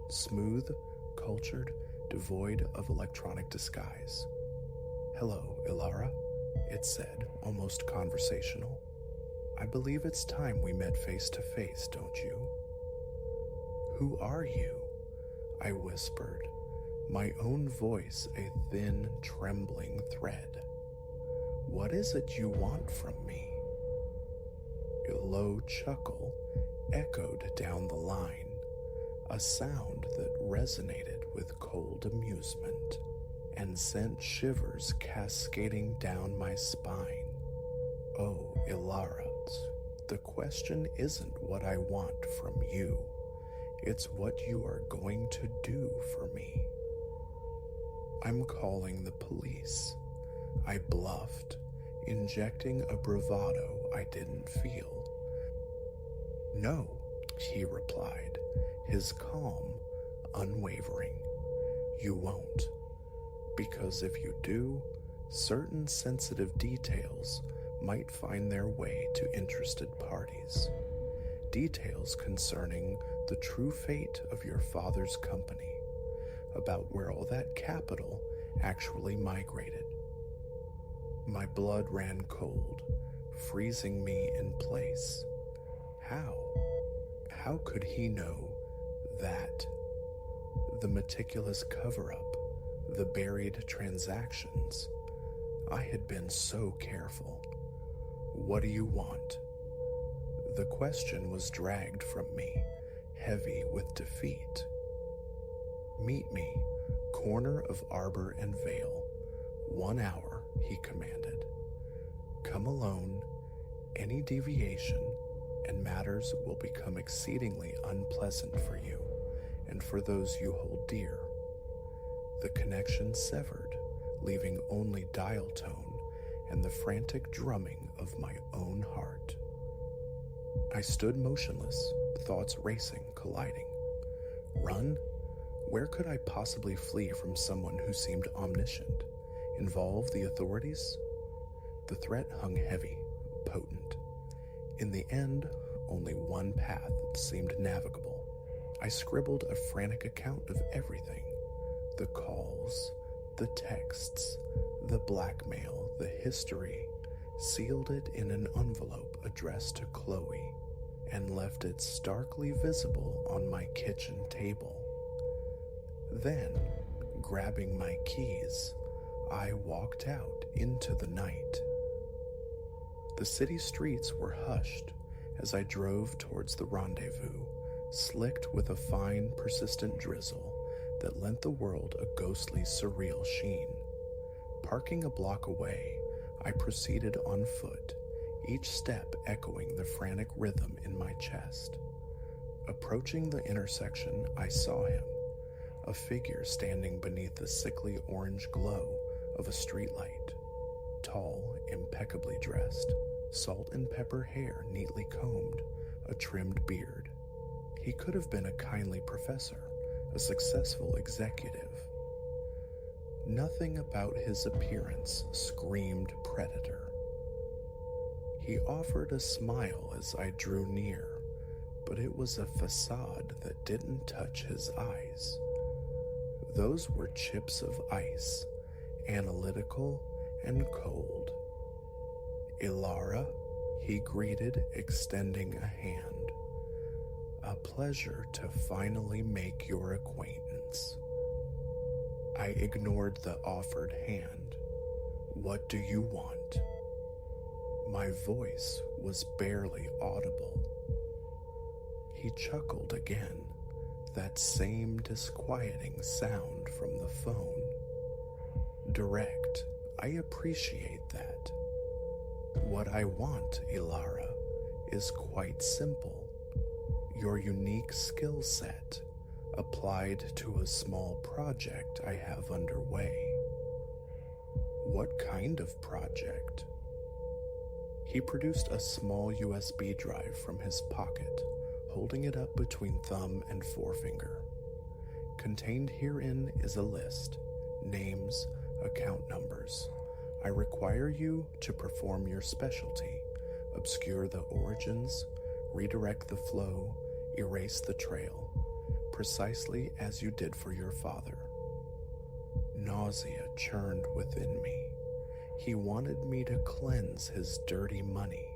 smooth, cultured, devoid of electronic disguise. "Hello, Ilara," it said, almost conversational. "I believe it's time we met face to face, don't you?" "Who are you?" I whispered, my own voice a thin, trembling thread. "What is it you want from me?" A low chuckle echoed down the line, a sound that resonated with cold amusement and sent shivers cascading down my spine. "Oh, Ilara, the question isn't what I want from you. It's what you are going to do for me." "I'm calling the police," I bluffed, injecting a bravado I didn't feel. "No," he replied, his calm unwavering. "You won't. Because if you do, certain sensitive details might find their way to interested parties. Details concerning the true fate of your father's company, about where all that capital actually migrated." My blood ran cold, freezing me in place. How? How could he know that? The meticulous cover-up, the buried transactions. I had been so careful. What do you want? The question was dragged from me, heavy with defeat. Meet me, corner of Arbor and Vale. 1 hour, he commanded. Come alone, any deviation, and matters will become exceedingly unpleasant for you and for those you hold dear. The connection severed, leaving only dial tone and the frantic drumming of my own heart. I stood motionless, thoughts racing, colliding. Run? Where could I possibly flee from someone who seemed omniscient? Involve the authorities? The threat hung heavy, potent. In the end, only one path seemed navigable. I scribbled a frantic account of everything. The calls, the texts, the blackmail, the history, sealed it in an envelope addressed to Chloe, and left it starkly visible on my kitchen table. Then, grabbing my keys, I walked out into the night. The city streets were hushed as I drove towards the rendezvous, slicked with a fine, persistent drizzle that lent the world a ghostly, surreal sheen. Parking a block away, I proceeded on foot, each step echoing the frantic rhythm in my chest. Approaching the intersection, I saw him, a figure standing beneath the sickly orange glow of a streetlight. Tall, impeccably dressed, salt and pepper hair neatly combed, a trimmed beard. He could have been a kindly professor, a successful executive. Nothing about his appearance screamed predator. He offered a smile as I drew near, but it was a facade that didn't touch his eyes. Those were chips of ice, analytical and cold. Ilara, he greeted, extending a hand. A pleasure to finally make your acquaintance. I ignored the offered hand. What do you want? My voice was barely audible. He chuckled again, that same disquieting sound from the phone. Direct, I appreciate that. What I want, Ilara, is quite simple. Your unique skill set applied to a small project I have underway. What kind of project? He produced a small USB drive from his pocket, holding it up between thumb and forefinger. Contained herein is a list, names, account numbers. I require you to perform your specialty, obscure the origins, redirect the flow, erase the trail, precisely as you did for your father. Nausea churned within me. He wanted me to cleanse his dirty money,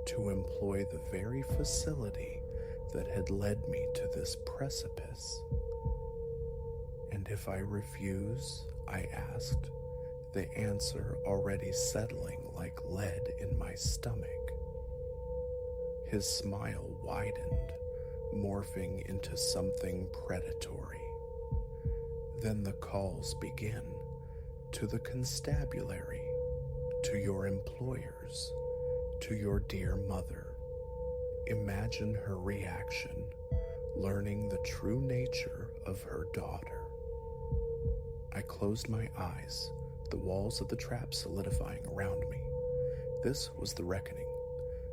to employ the very facility that had led me to this precipice. And if I refuse, I asked, the answer already settling like lead in my stomach. His smile widened, morphing into something predatory. Then the calls begin, to the constabulary, to your employers, to your dear mother. Imagine her reaction, learning the true nature of her daughter. I closed my eyes, the walls of the trap solidifying around me. This was the reckoning.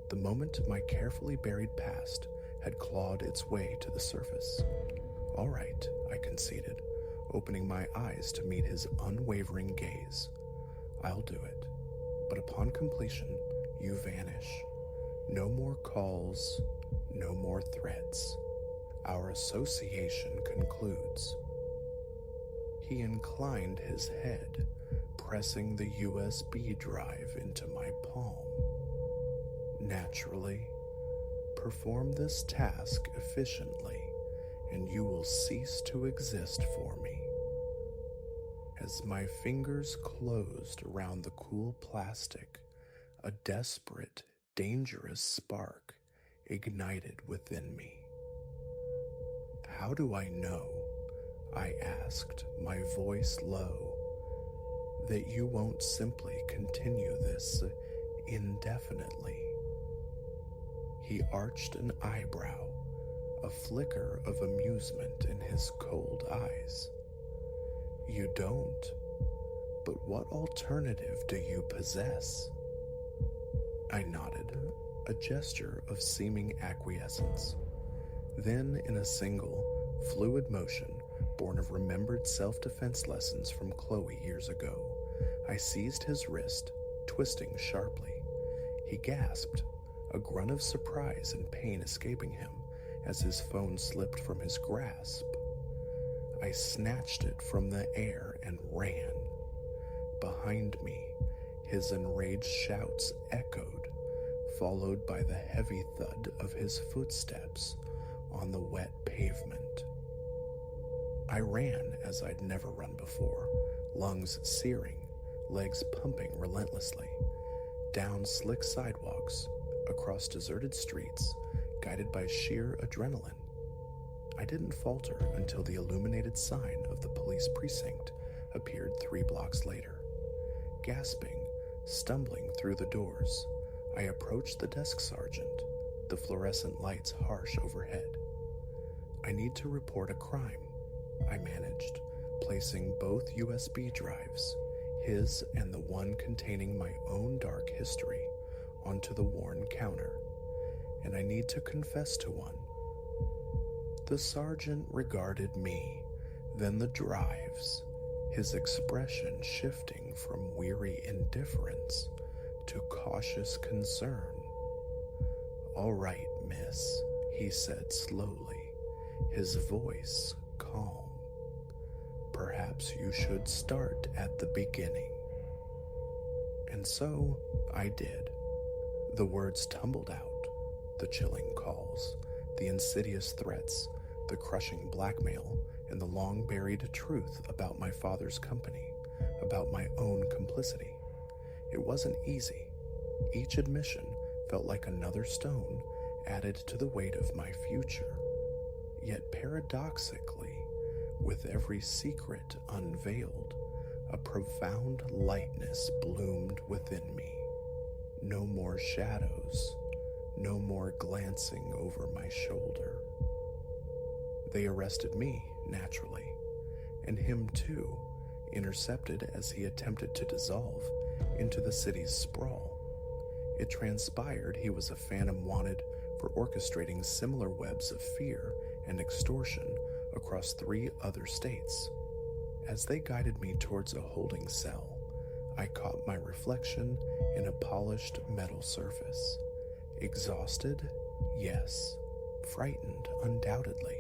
The moment my carefully buried past had clawed its way to the surface. All right, I conceded, opening my eyes to meet his unwavering gaze. I'll do it. But upon completion, you vanish. No more calls, no more threats. Our association concludes. He inclined his head, pressing the USB drive into my palm. Naturally, perform this task efficiently, and you will cease to exist for me. As my fingers closed around the cool plastic, a desperate, dangerous spark ignited within me. How do I know, I asked, my voice low, that you won't simply continue this indefinitely? He arched an eyebrow, a flicker of amusement in his cold eyes. You don't? But what alternative do you possess? I nodded, a gesture of seeming acquiescence. Then, in a single, fluid motion, born of remembered self-defense lessons from Chloe years ago, I seized his wrist, twisting sharply. He gasped, a grunt of surprise and pain escaping him as his phone slipped from his grasp. I snatched it from the air and ran. Behind me, his enraged shouts echoed, followed by the heavy thud of his footsteps on the wet pavement. I ran as I'd never run before, lungs searing, legs pumping relentlessly, down slick sidewalks, across deserted streets, guided by sheer adrenaline. I didn't falter until the illuminated sign of the police precinct appeared 3 blocks later. Gasping, stumbling through the doors, I approached the desk sergeant, the fluorescent lights harsh overhead. I need to report a crime, I managed, placing both USB drives, his and the one containing my own dark history, onto the worn counter, and I need to confess to one. The sergeant regarded me, then the drives, his expression shifting from weary indifference to cautious concern. "All right, miss," he said slowly, his voice calm. "Perhaps you should start at the beginning." And so I did. The words tumbled out, the chilling calls, the insidious threats, the crushing blackmail, and the long-buried truth about my father's company, about my own complicity. It wasn't easy. Each admission felt like another stone added to the weight of my future. Yet paradoxically, with every secret unveiled, a profound lightness bloomed within me. No more shadows, no more glancing over my shoulder. They arrested me, naturally, and him too, intercepted as he attempted to dissolve into the city's sprawl. It transpired he was a phantom wanted for orchestrating similar webs of fear and extortion across 3 other states. As they guided me towards a holding cell, I caught my reflection in a polished metal surface. Exhausted? Yes. Frightened? Undoubtedly.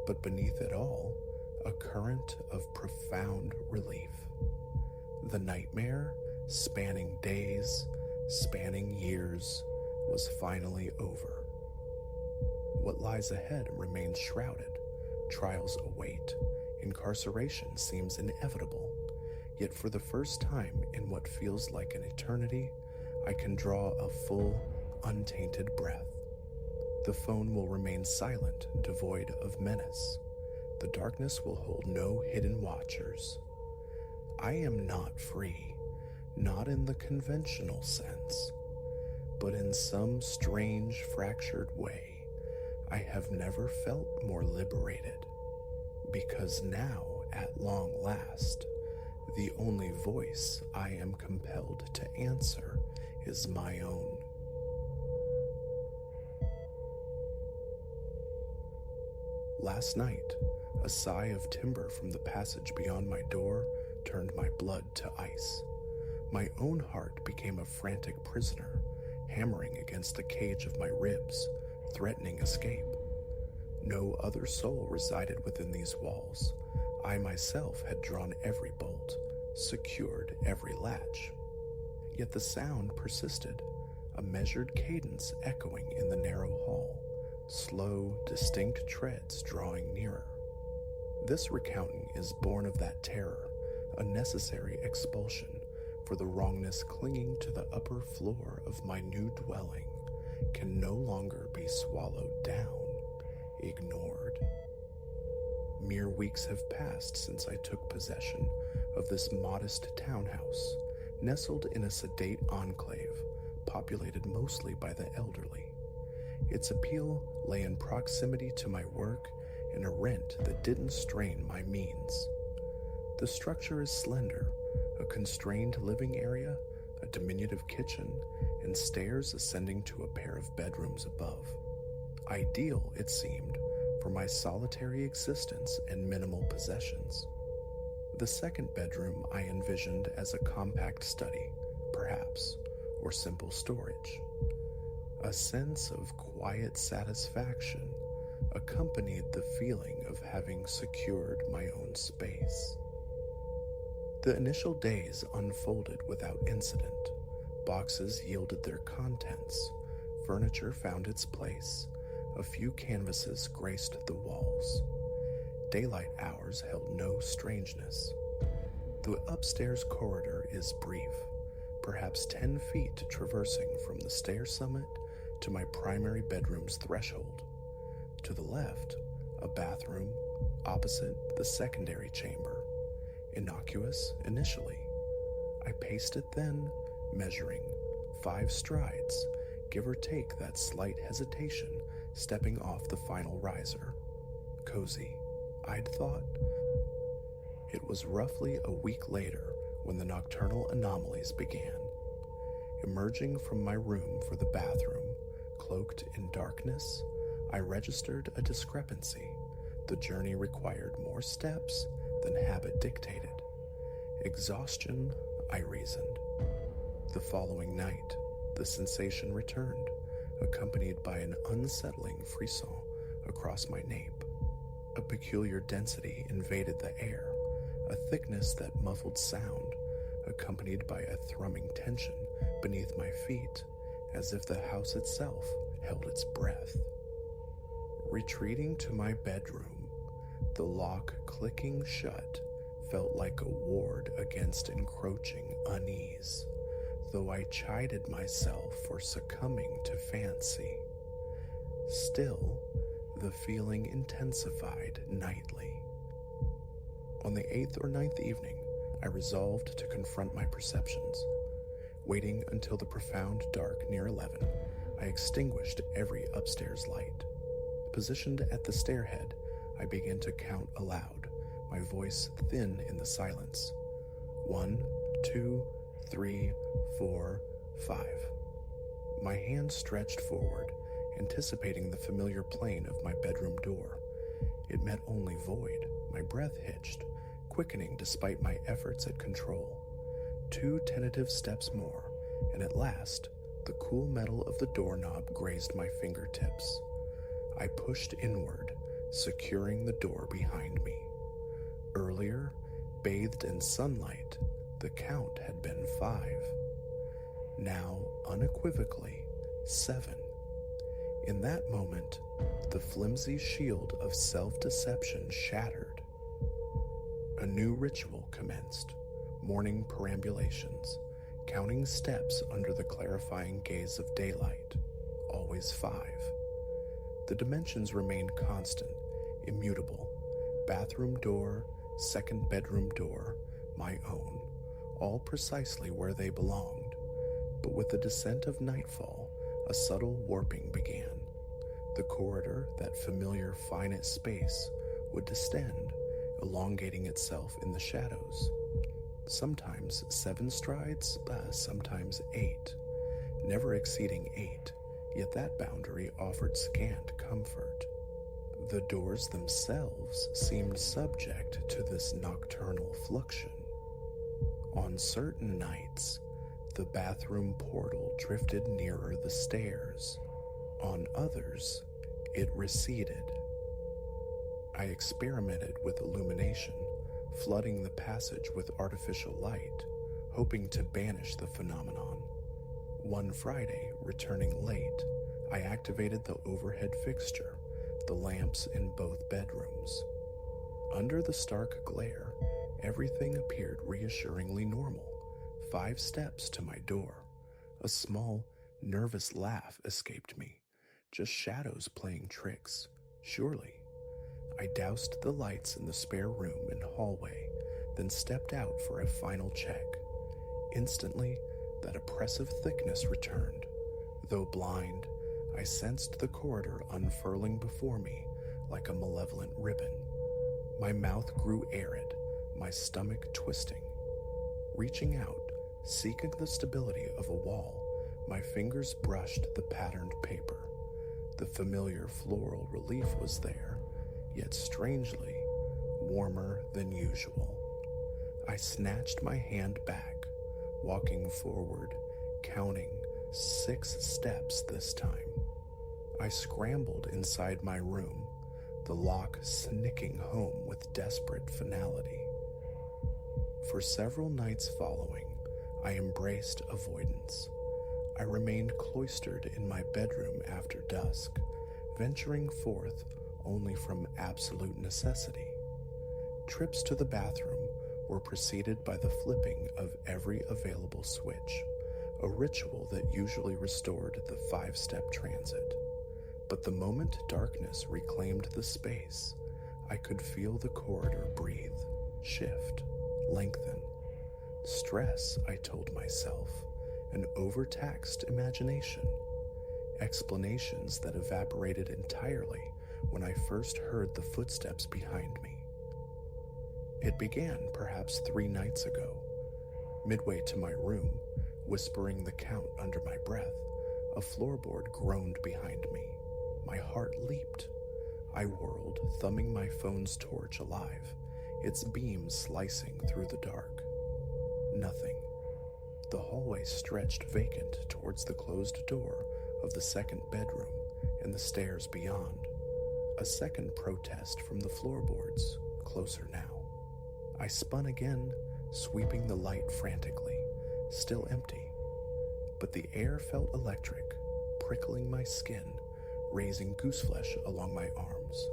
But beneath it all, a current of profound relief. The nightmare, spanning days, spanning years, was finally over. What lies ahead remains shrouded. Trials await. Incarceration seems inevitable. Yet for the first time in what feels like an eternity, I can draw a full, untainted breath. The phone will remain silent, devoid of menace. The darkness will hold no hidden watchers. I am not free, not in the conventional sense, but in some strange, fractured way, I have never felt more liberated, because now, at long last, the only voice I am compelled to answer is my own. Last night, a sigh of timber from the passage beyond my door turned my blood to ice. My own heart became a frantic prisoner, hammering against the cage of my ribs, threatening escape. No other soul resided within these walls. I myself had drawn every bolt, secured every latch. Yet the sound persisted, a measured cadence echoing in the narrow hall, slow, distinct treads drawing nearer. This recounting is born of that terror, a necessary expulsion, for the wrongness clinging to the upper floor of my new dwelling can no longer be swallowed down, ignored. Mere weeks have passed since I took possession of this modest townhouse, nestled in a sedate enclave, populated mostly by the elderly. Its appeal lay in proximity to my work and a rent that didn't strain my means. The structure is slender, a constrained living area, a diminutive kitchen, and stairs ascending to a pair of bedrooms above. Ideal, it seemed, for my solitary existence and minimal possessions. The second bedroom I envisioned as a compact study, perhaps, or simple storage. A sense of quiet satisfaction accompanied the feeling of having secured my own space. The initial days unfolded without incident. Boxes yielded their contents, furniture found its place, a few canvases graced the walls. Daylight hours held no strangeness. The upstairs corridor is brief, perhaps 10 feet traversing from the stair summit to my primary bedroom's threshold. To the left, a bathroom, opposite the secondary chamber. Innocuous initially. I paced it then, measuring 5 strides, give or take that slight hesitation stepping off the final riser. Cozy, I'd thought. It was roughly a week later when the nocturnal anomalies began. Emerging from my room for the bathroom, cloaked in darkness, I registered a discrepancy. The journey required more steps than habit dictated. Exhaustion, I reasoned. The following night, the sensation returned, accompanied by an unsettling frisson across my nape. A peculiar density invaded the air, a thickness that muffled sound, accompanied by a thrumming tension beneath my feet, as if the house itself held its breath. Retreating to my bedroom, the lock clicking shut felt like a ward against encroaching unease, though I chided myself for succumbing to fancy. Still, the feeling intensified nightly. On the 8th or 9th evening, I resolved to confront my perceptions. Waiting until the profound dark near 11, I extinguished every upstairs light. Positioned at the stairhead, I began to count aloud, my voice thin in the silence. 1, 2, 3, 4, 5. My hand stretched forward, anticipating the familiar plane of my bedroom door. It met only void. My breath hitched, quickening despite my efforts at control. 2 tentative steps more, and at last, the cool metal of the doorknob grazed my fingertips. I pushed inward, securing the door behind me. Earlier, bathed in sunlight, the count had been 5. Now, unequivocally, 7. In that moment, the flimsy shield of self-deception shattered. A new ritual commenced, morning perambulations, counting steps under the clarifying gaze of daylight, always 5. The dimensions remained constant, immutable. Bathroom door, second bedroom door, my own, all precisely where they belonged. But with the descent of nightfall, a subtle warping began. The corridor, that familiar finite space, would distend, elongating itself in the shadows. Sometimes 7 strides, sometimes 8, never exceeding 8, yet that boundary offered scant comfort. The doors themselves seemed subject to this nocturnal fluxion. On certain nights, the bathroom portal drifted nearer the stairs. On others, it receded. I experimented with illumination, flooding the passage with artificial light, hoping to banish the phenomenon. One Friday, returning late, I activated the overhead fixture, the lamps in both bedrooms. Under the stark glare, everything appeared reassuringly normal. 5 steps to my door. A small, nervous laugh escaped me. Just shadows playing tricks, surely. I doused the lights in the spare room and hallway, then stepped out for a final check. Instantly, that oppressive thickness returned. Though blind, I sensed the corridor unfurling before me like a malevolent ribbon. My mouth grew arid, my stomach twisting. Reaching out, seeking the stability of a wall, my fingers brushed the patterned paper. The familiar floral relief was there, yet strangely warmer than usual. I snatched my hand back, walking forward, counting 6 steps this time. I scrambled inside my room, the lock snicking home with desperate finality. For several nights following, I embraced avoidance. I remained cloistered in my bedroom after dusk, venturing forth only from absolute necessity. Trips to the bathroom were preceded by the flipping of every available switch, a ritual that usually restored the 5-step transit. But the moment darkness reclaimed the space, I could feel the corridor breathe, shift, lengthen. Stress, I told myself, an overtaxed imagination. Explanations that evaporated entirely when I first heard the footsteps behind me. It began perhaps 3 nights ago. Midway to my room, whispering the count under my breath, a floorboard groaned behind me. My heart leaped. I whirled, thumbing my phone's torch alive, its beam slicing through the dark. Nothing. The hallway stretched vacant towards the closed door of the second bedroom and the stairs beyond. A second protest from the floorboards, closer now. I spun again, sweeping the light frantically, still empty. But the air felt electric, prickling my skin, raising gooseflesh along my arms.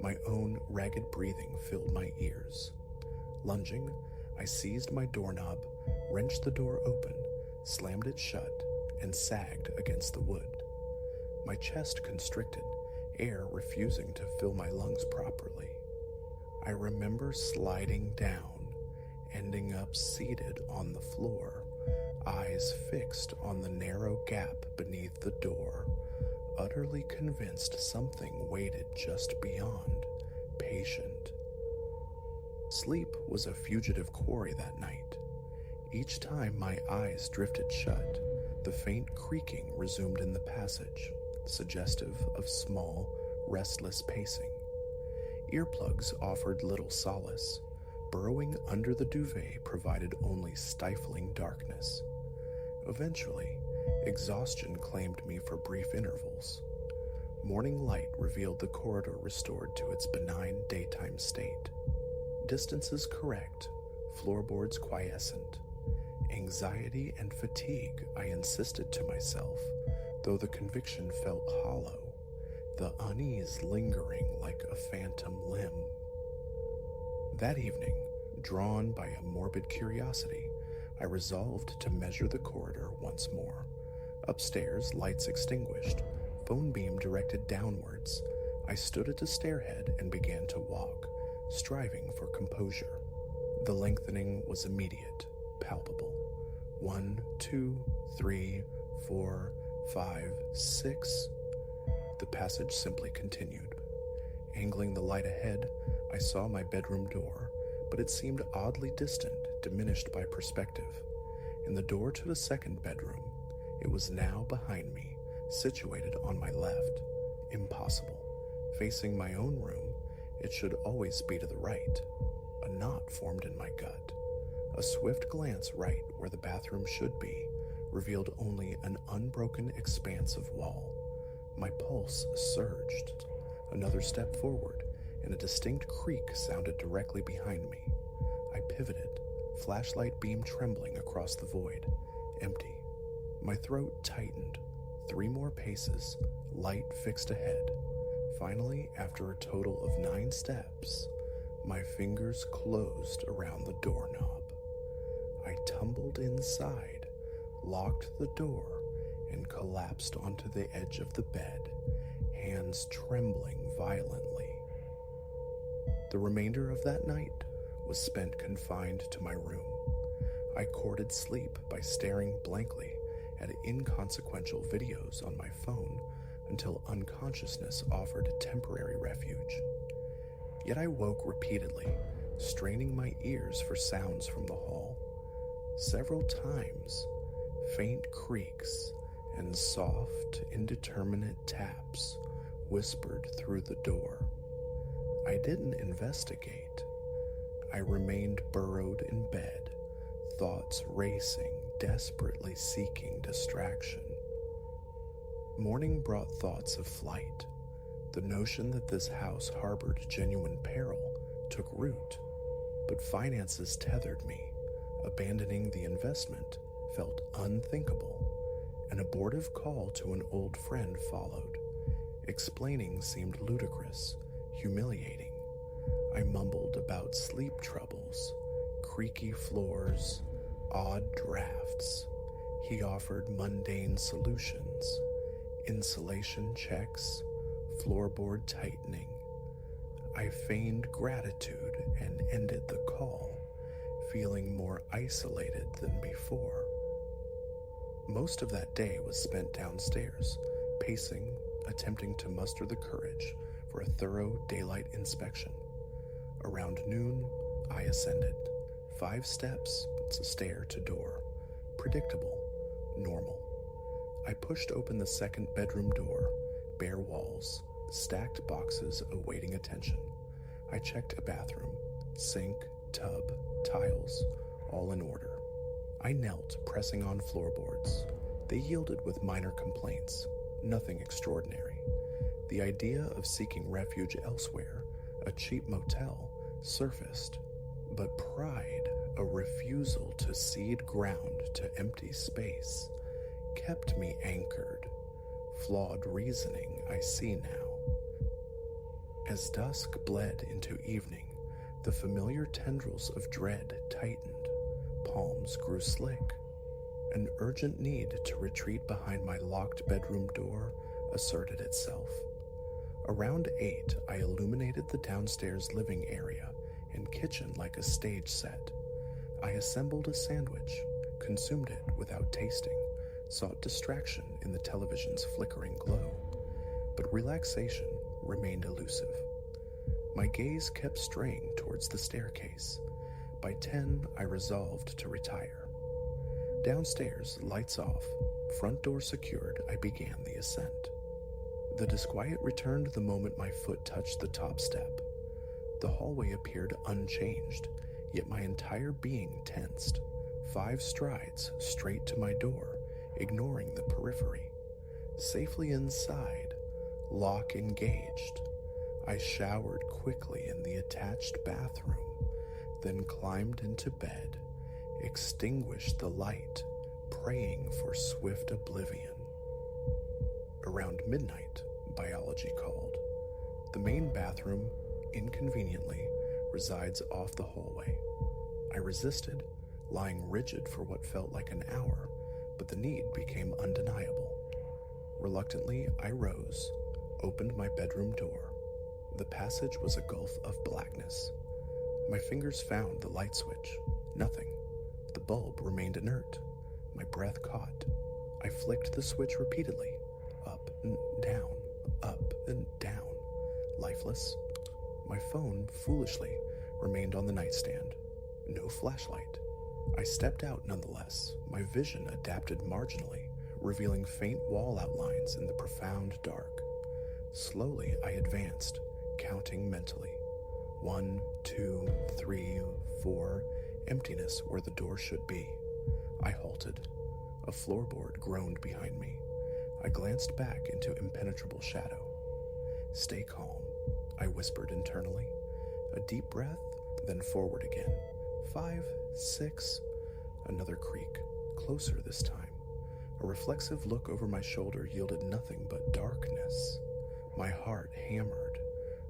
My own ragged breathing filled my ears. Lunging, I seized my doorknob, wrenched the door open, slammed it shut, and sagged against the wood. My chest constricted, air refusing to fill my lungs properly. I remember sliding down, ending up seated on the floor, eyes fixed on the narrow gap beneath the door, utterly convinced something waited just beyond, patient. Sleep was a fugitive quarry that night. Each time my eyes drifted shut, the faint creaking resumed in the passage, suggestive of small, restless pacing. Earplugs offered little solace. Burrowing under the duvet provided only stifling darkness. Eventually, exhaustion claimed me for brief intervals. Morning light revealed the corridor restored to its benign daytime state. Distances correct, floorboards quiescent. Anxiety and fatigue, I insisted to myself, though the conviction felt hollow, the unease lingering like a phantom limb. That evening, drawn by a morbid curiosity, I resolved to measure the corridor once more. Upstairs, lights extinguished, phone beam directed downwards, I stood at a stairhead and began to walk, striving for composure. The lengthening was immediate, palpable. 1, 2, 3, 4, 5, 6. The passage simply continued. Angling the light ahead, I saw my bedroom door, but it seemed oddly distant, diminished by perspective. In the door to the second bedroom, it was now behind me, situated on my left. Impossible. Facing my own room, it should always be to the right. A knot formed in my gut. A swift glance right where the bathroom should be revealed only an unbroken expanse of wall. My pulse surged. Another step forward, and a distinct creak sounded directly behind me. I pivoted, flashlight beam trembling across the void. Empty. My throat tightened. 3 more paces, light fixed ahead. Finally, after a total of 9 steps, my fingers closed around the doorknob. I tumbled inside, locked the door, and collapsed onto the edge of the bed, hands trembling violently. The remainder of that night was spent confined to my room. I courted sleep by staring blankly at inconsequential videos on my phone until unconsciousness offered temporary refuge. Yet I woke repeatedly, straining my ears for sounds from the hall. Several times, faint creaks and soft, indeterminate taps whispered through the door. I didn't investigate. I remained burrowed in bed, thoughts racing, desperately seeking distraction. Morning brought thoughts of flight. The notion that this house harbored genuine peril took root, but finances tethered me. Abandoning the investment felt unthinkable. An abortive call to an old friend followed. Explaining seemed ludicrous, humiliating. I mumbled about sleep troubles, creaky floors, odd drafts. He offered mundane solutions, insulation checks, floorboard tightening. I feigned gratitude and ended the call, feeling more isolated than before. Most of that day was spent downstairs, pacing, attempting to muster the courage for a thorough daylight inspection. Around noon, I ascended. 5 steps, it's a stair to door. Predictable, normal. I pushed open the second bedroom door, bare walls, stacked boxes awaiting attention. I checked a bathroom, sink, tub, tiles, all in order. I knelt, pressing on floorboards. They yielded with minor complaints, nothing extraordinary. The idea of seeking refuge elsewhere, a cheap motel, surfaced, but pride, a refusal to cede ground to empty space, kept me anchored. Flawed reasoning, I see now. As dusk bled into evening, the familiar tendrils of dread tightened. Palms grew slick. An urgent need to retreat behind my locked bedroom door asserted itself. Around 8, I illuminated the downstairs living area and kitchen like a stage set. I assembled a sandwich, consumed it without tasting, sought distraction in the television's flickering glow, but relaxation remained elusive. My gaze kept straying towards the staircase. By 10, I resolved to retire. Downstairs, lights off, front door secured, I began the ascent. The disquiet returned the moment my foot touched the top step. The hallway appeared unchanged, yet my entire being tensed. 5 strides straight to my door, ignoring the periphery. Safely inside, lock engaged, I showered quickly in the attached bathroom, then climbed into bed, extinguished the light, praying for swift oblivion. Around midnight, biology called. The main bathroom, inconveniently, resides off the hallway. I resisted, lying rigid for what felt like an hour, but the need became undeniable. Reluctantly, I rose, opened my bedroom door. The passage was a gulf of blackness. My fingers found the light switch. Nothing. The bulb remained inert. My breath caught. I flicked the switch repeatedly. Up and down, up and down. Lifeless. My phone, foolishly, remained on the nightstand. No flashlight. I stepped out nonetheless. My vision adapted marginally, revealing faint wall outlines in the profound dark. Slowly, I advanced, counting mentally. 1, 2, 3, 4, emptiness where the door should be. I halted. A floorboard groaned behind me. I glanced back into impenetrable shadow. Stay calm, I whispered internally. A deep breath, then forward again. 5, 6, another creak, closer this time. A reflexive look over my shoulder yielded nothing but darkness. My heart hammered,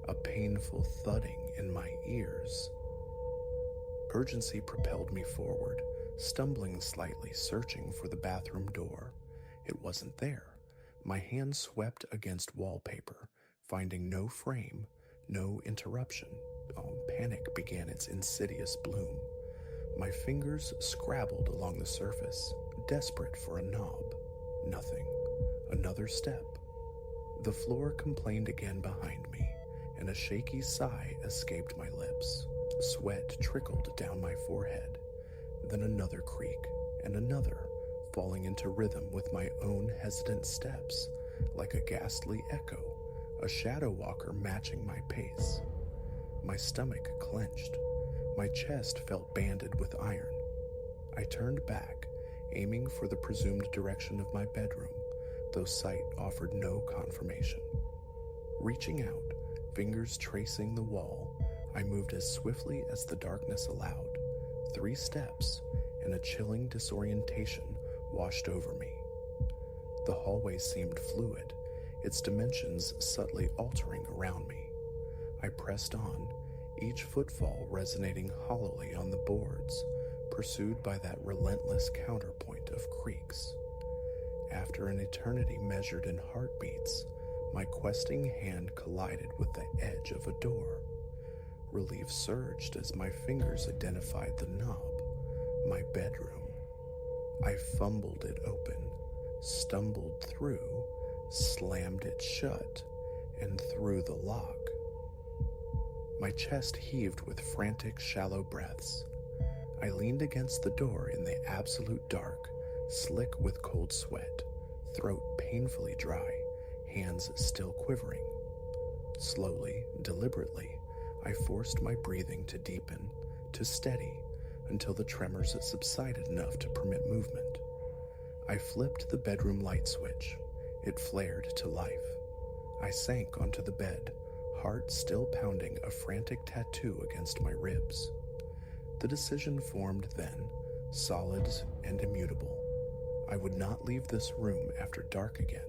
a painful thudding in my ears. Urgency propelled me forward, stumbling slightly, searching for the bathroom door. It wasn't there. My hand swept against wallpaper, finding no frame, no interruption. Panic began its insidious bloom. My fingers scrabbled along the surface, desperate for a knob. Nothing. Another step. The floor complained again behind me, and a shaky sigh escaped my lips. Sweat trickled down my forehead. Then another creak, and another, falling into rhythm with my own hesitant steps, like a ghastly echo, a shadow walker matching my pace. My stomach clenched. My chest felt banded with iron. I turned back, aiming for the presumed direction of my bedroom, though sight offered no confirmation. Reaching out, fingers tracing the wall, I moved as swiftly as the darkness allowed. 3 steps, and a chilling disorientation washed over me. The hallway seemed fluid, its dimensions subtly altering around me. I pressed on, each footfall resonating hollowly on the boards, pursued by that relentless counterpoint of creaks. After an eternity measured in heartbeats, my questing hand collided with the edge of a door. Relief surged as my fingers identified the knob. My bedroom. I fumbled it open, stumbled through, slammed it shut, and threw the lock. My chest heaved with frantic, shallow breaths. I leaned against the door in the absolute dark, slick with cold sweat, throat painfully dry, hands still quivering. Slowly, deliberately, I forced my breathing to deepen, to steady, until the tremors subsided enough to permit movement. I flipped the bedroom light switch. It flared to life. I sank onto the bed, heart still pounding a frantic tattoo against my ribs. The decision formed then, solid and immutable. I would not leave this room after dark again.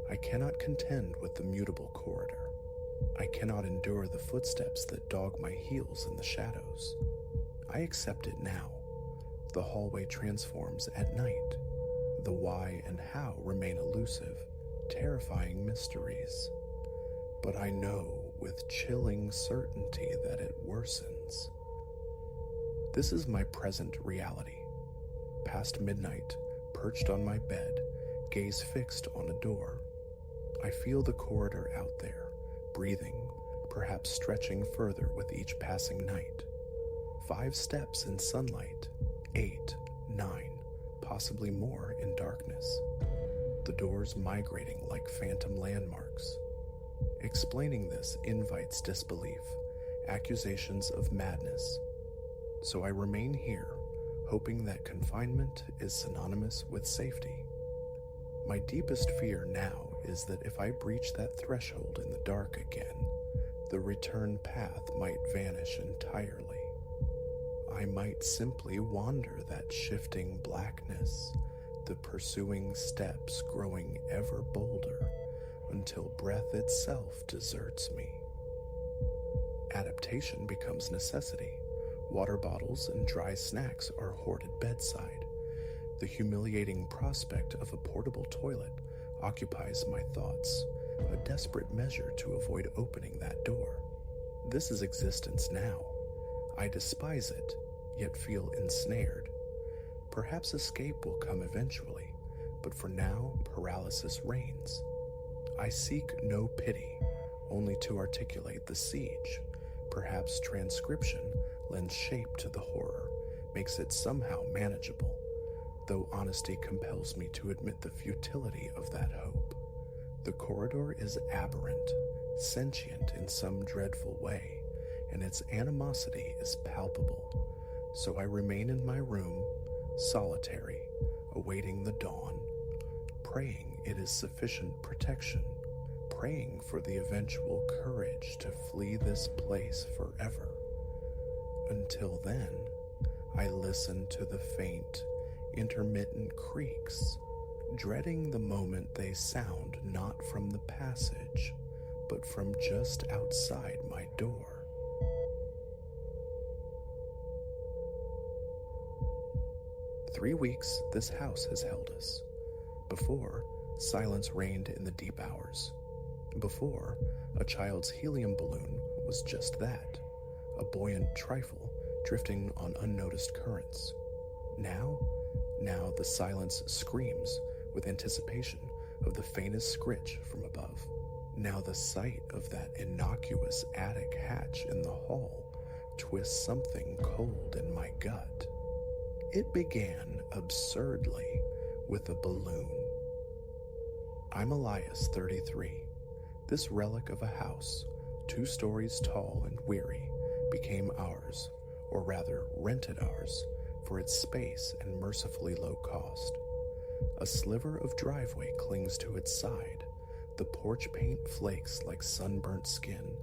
I cannot contend with the mutable corridor. I cannot endure the footsteps that dog my heels in the shadows. I accept it now. The hallway transforms at night. The why and how remain elusive, terrifying mysteries. But I know with chilling certainty that it worsens. This is my present reality. Past midnight, perched on my bed, gaze fixed on a door. I feel the corridor out there, breathing, perhaps stretching further with each passing night. 5 steps in sunlight, 8, 9, possibly more in darkness. The doors migrating like phantom landmarks. Explaining this invites disbelief, accusations of madness. So I remain here, hoping that confinement is synonymous with safety. My deepest fear now is that if I breach that threshold in the dark again, the return path might vanish entirely. I might simply wander that shifting blackness, the pursuing steps growing ever bolder, until breath itself deserts me. Adaptation becomes necessity. Water bottles and dry snacks are hoarded bedside. The humiliating prospect of a portable toilet occupies my thoughts, a desperate measure to avoid opening that door. This is existence now. I despise it, yet feel ensnared. Perhaps escape will come eventually, but for now, paralysis reigns. I seek no pity, only to articulate the siege. Perhaps transcription lends shape to the horror, makes it somehow manageable, though honesty compels me to admit the futility of that hope. The corridor is aberrant, sentient in some dreadful way, and its animosity is palpable. So I remain in my room, solitary, awaiting the dawn, praying it is sufficient protection, praying for the eventual courage to flee this place forever. Until then, I listen to the faint, intermittent creaks, dreading the moment they sound not from the passage, but from just outside my door. "3 weeks this house has held us. Before, silence reigned in the deep hours. Before, a child's helium balloon was just that, a buoyant trifle drifting on unnoticed currents. Now the silence screams with anticipation of the faintest scritch from above. Now the sight of that innocuous attic hatch in the hall twists something cold in my gut. It began absurdly with a balloon. I'm Elias, 33. This relic of a house, 2 stories tall and weary, became ours, or rather rented ours, for its space and mercifully low cost. A sliver of driveway clings to its side. The porch paint flakes like sunburnt skin.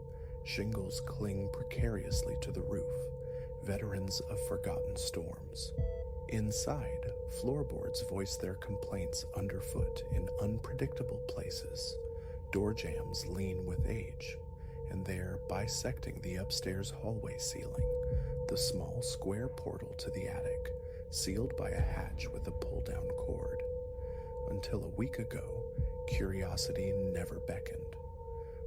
Shingles cling precariously to the roof, veterans of forgotten storms. Inside, floorboards voice their complaints underfoot in unpredictable places. Door jambs lean with age, and there, bisecting the upstairs hallway ceiling, the small square portal to the attic, sealed by a hatch with a pull-down cord. Until a week ago, curiosity never beckoned.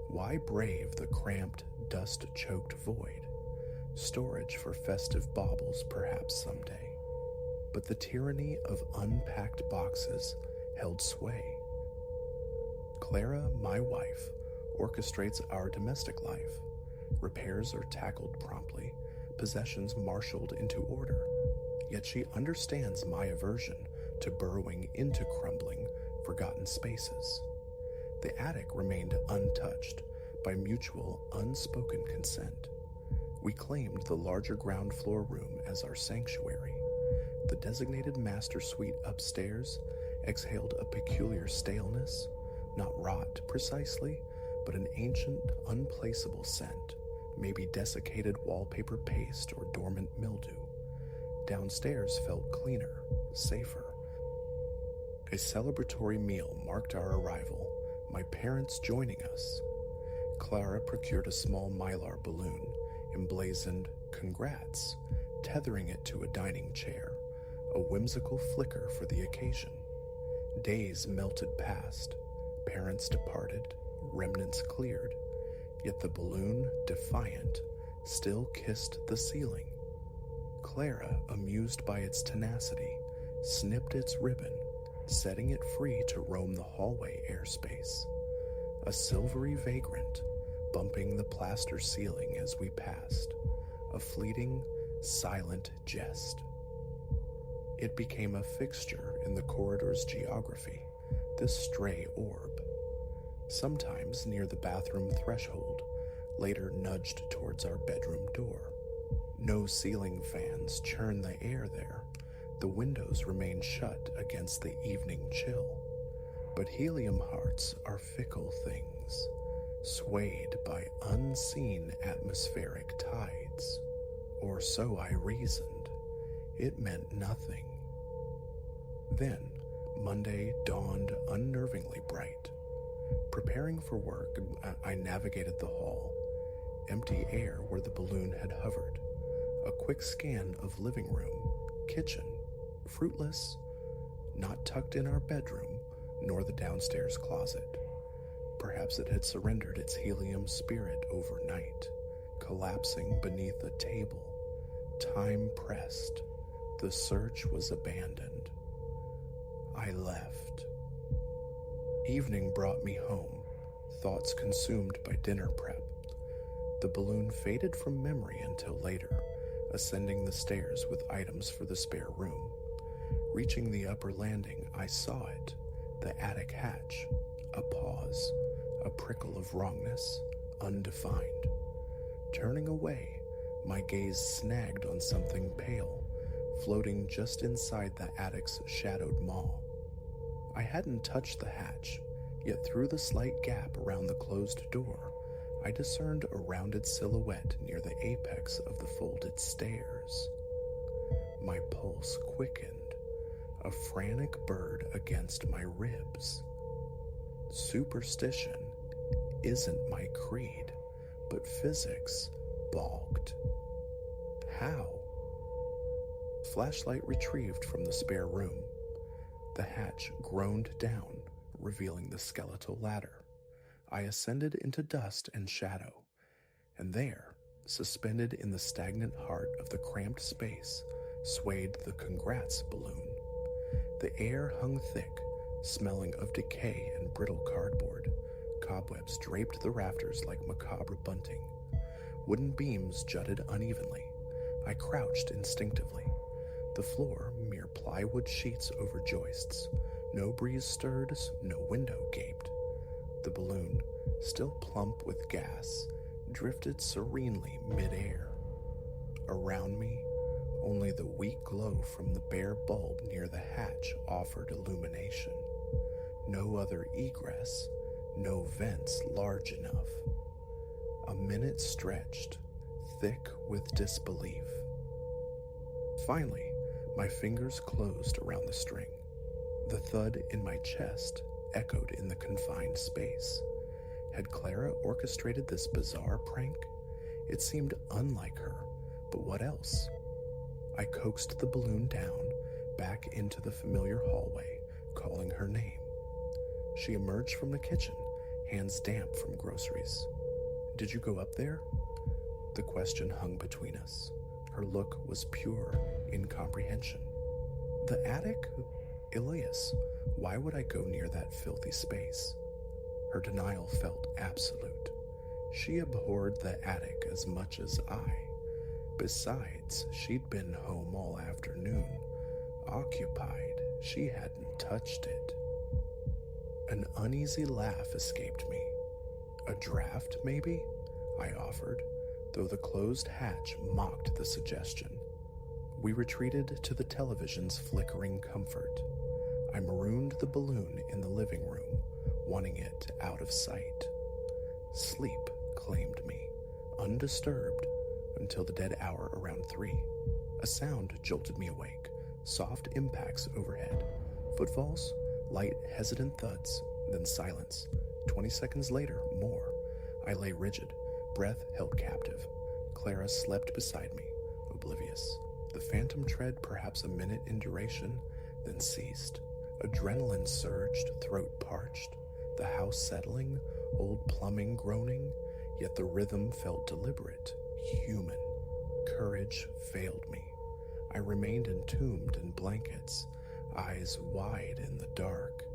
Why brave the cramped, dust-choked void? Storage for festive baubles perhaps someday. But the tyranny of unpacked boxes held sway. Clara, my wife, orchestrates our domestic life. Repairs are tackled promptly, possessions marshaled into order. Yet she understands my aversion to burrowing into crumbling, forgotten spaces. The attic remained untouched by mutual, unspoken consent. We claimed the larger ground floor room as our sanctuary. The designated master suite upstairs exhaled a peculiar staleness, not rot precisely, but an ancient, unplaceable scent, maybe desiccated wallpaper paste or dormant mildew. Downstairs felt cleaner, safer. A celebratory meal marked our arrival, my parents joining us. Clara procured a small mylar balloon, emblazoned "Congrats," tethering it to a dining chair, a whimsical flicker for the occasion. Days melted past, parents departed, remnants cleared, yet the balloon, defiant, still kissed the ceiling. Clara, amused by its tenacity, snipped its ribbon, setting it free to roam the hallway airspace. A silvery vagrant, bumping the plaster ceiling as we passed, a fleeting, silent jest. It became a fixture in the corridor's geography, this stray orb. Sometimes near the bathroom threshold, later nudged towards our bedroom door. No ceiling fans churn the air there. The windows remain shut against the evening chill. But helium hearts are fickle things, swayed by unseen atmospheric tides. Or so I reasoned. It meant nothing. Then, Monday dawned unnervingly bright. Preparing for work, I navigated the hall. Empty air where the balloon had hovered. A quick scan of living room, kitchen, fruitless, not tucked in our bedroom, nor the downstairs closet. Perhaps it had surrendered its helium spirit overnight, collapsing beneath a table. Time pressed. The search was abandoned. I left. Evening brought me home, thoughts consumed by dinner prep. The balloon faded from memory until later, ascending the stairs with items for the spare room. Reaching the upper landing, I saw it, the attic hatch, a pause, a prickle of wrongness, undefined. Turning away, my gaze snagged on something pale, floating just inside the attic's shadowed maw. I hadn't touched the hatch, yet through the slight gap around the closed door, I discerned a rounded silhouette near the apex of the folded stairs. My pulse quickened. a frantic bird against my ribs. Superstition isn't my creed, but physics balked. How? Flashlight retrieved from the spare room. The hatch groaned down, revealing the skeletal ladder. I ascended into dust and shadow, and there, suspended in the stagnant heart of the cramped space, swayed the congrats balloon. The air hung thick, smelling of decay and brittle cardboard. Cobwebs draped the rafters like macabre bunting. Wooden beams jutted unevenly. I crouched instinctively. The floor, mere plywood sheets over joists. No breeze stirred, no window gaped. The balloon, still plump with gas, drifted serenely mid-air. Around me, only the weak glow from the bare bulb near the hatch offered illumination. No other egress, no vents large enough. A minute stretched, thick with disbelief. Finally, my fingers closed around the string. The thud in my chest echoed in the confined space. Had Clara orchestrated this bizarre prank? It seemed unlike her, but what else? I coaxed the balloon down, back into the familiar hallway, calling her name. She emerged from the kitchen, hands damp from groceries. "Did you go up there?" The question hung between us. Her look was pure incomprehension. "The attic? Elias, why would I go near that filthy space?" Her denial felt absolute. She abhorred the attic as much as I. Besides, she'd been home all afternoon. Occupied, she hadn't touched it. An uneasy laugh escaped me. "A draft, maybe?" I offered, though the closed hatch mocked the suggestion. We retreated to the television's flickering comfort. I marooned the balloon in the living room, wanting it out of sight. Sleep claimed me, undisturbed, until the dead hour around 3. A sound jolted me awake, soft impacts overhead, footfalls, light, hesitant thuds, then silence. 20 seconds later, more. I lay rigid, breath held captive. Clara slept beside me, oblivious. The phantom tread perhaps a minute in duration, then ceased. Adrenaline surged, throat parched. The house settling, old plumbing groaning, yet the rhythm felt deliberate, human. Courage failed me. I remained entombed in blankets, eyes wide in the dark,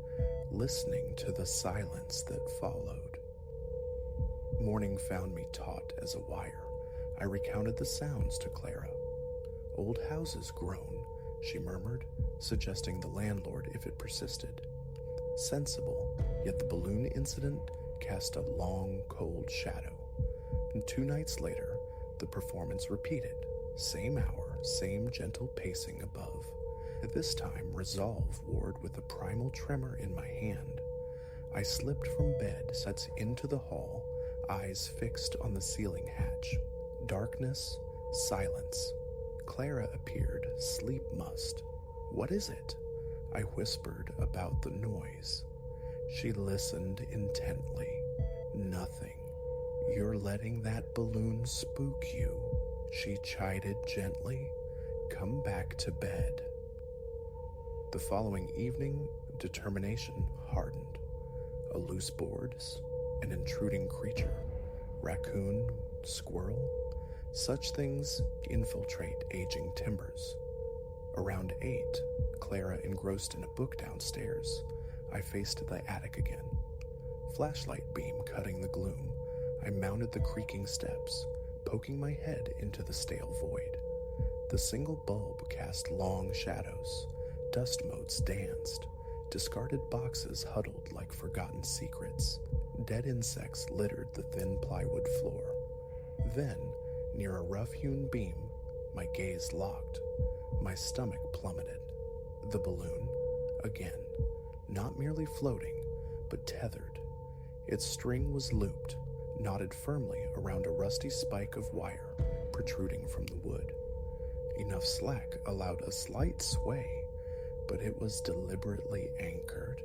listening to the silence that followed. Morning found me taut as a wire. I recounted the sounds to Clara. "Old houses groan," she murmured, suggesting the landlord if it persisted. Sensible, yet the balloon incident cast a long, cold shadow. And 2 nights later, the performance repeated. Same hour, same gentle pacing above. At this time, resolve warred with a primal tremor in my hand. I slipped from bed, sets into the hall, eyes fixed on the ceiling hatch. Darkness, silence. Clara appeared, sleep must. "What is it?" I whispered about the noise. She listened intently. "Nothing. You're letting that balloon spook you," she chided gently. "Come back to bed." The following evening, determination hardened. A loose boards, an intruding creature, raccoon, squirrel, such things infiltrate aging timbers. Around 8, Clara engrossed in a book downstairs, I faced the attic again. Flashlight beam cutting the gloom, I mounted the creaking steps, poking my head into the stale void. The single bulb cast long shadows, dust motes danced, discarded boxes huddled like forgotten secrets, dead insects littered the thin plywood floor. Then, near a rough-hewn beam, my gaze locked, my stomach plummeted. The balloon, again, not merely floating, but tethered. Its string was looped, knotted firmly around a rusty spike of wire protruding from the wood. Enough slack allowed a slight sway, but it was deliberately anchored.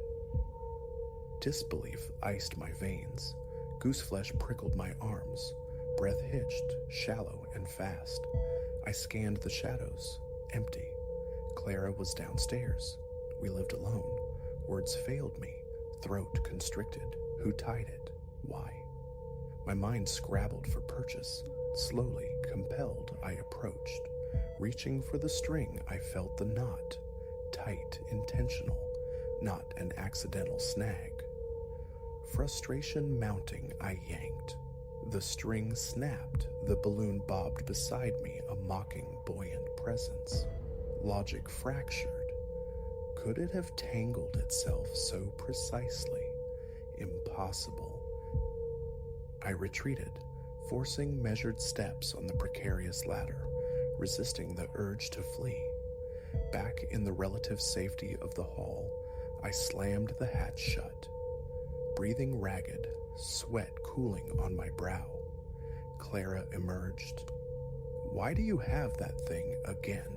Disbelief iced my veins. Gooseflesh prickled my arms. Breath hitched, shallow and fast. I scanned the shadows. Empty. Clara was downstairs. We lived alone. Words failed me. Throat constricted. Who tied it? Why? My mind scrabbled for purchase. Slowly, compelled, I approached. Reaching for the string, I felt the knot. Tight, intentional, not an accidental snag. Frustration mounting, I yanked. The string snapped. The balloon bobbed beside me, a mocking, buoyant presence. Logic fractured. Could it have tangled itself so precisely? Impossible. I retreated, forcing measured steps on the precarious ladder, resisting the urge to flee. Back in the relative safety of the hall, I slammed the hatch shut. Breathing ragged, sweat cooling on my brow, Clara emerged. "Why do you have that thing again?"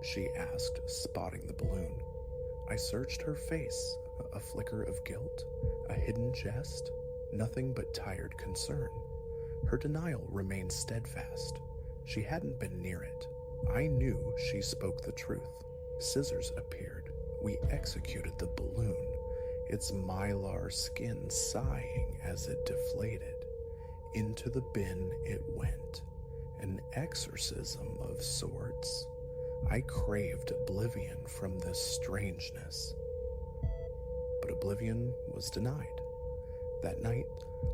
she asked, spotting the balloon. I searched her face, a flicker of guilt, a hidden jest, nothing but tired concern. Her denial remained steadfast. She hadn't been near it. I knew she spoke the truth. Scissors appeared. We executed the balloon, its mylar skin sighing as it deflated. Into the bin it went. An exorcism of sorts. I craved oblivion from this strangeness. But oblivion was denied. That night,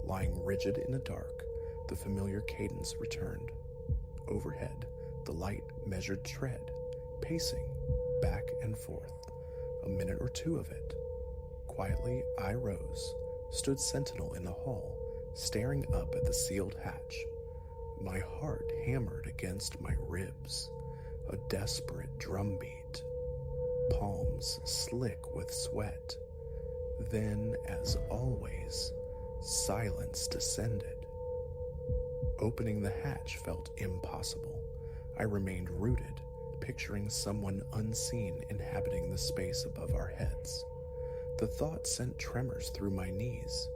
lying rigid in the dark, the familiar cadence returned. Overhead, the light measured tread, pacing back and forth, a minute or two of it. Quietly, I rose, stood sentinel in the hall, staring up at the sealed hatch. My heart hammered against my ribs, a desperate drumbeat. Palms slick with sweat. Then, as always, silence descended. Opening the hatch felt impossible. I remained rooted, picturing someone unseen inhabiting the space above our heads. The thought sent tremors through my knees.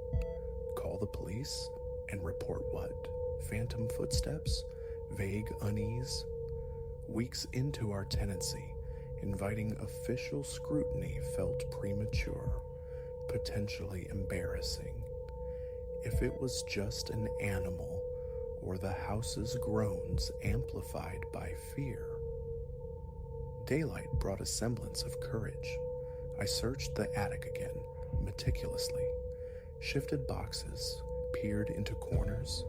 Call the police? And report what? Phantom footsteps? Vague unease? Weeks into our tenancy, inviting official scrutiny felt premature, potentially embarrassing. If it was just an animal, or the house's groans amplified by fear. Daylight brought a semblance of courage. I searched the attic again, meticulously, shifted boxes, peered into corners.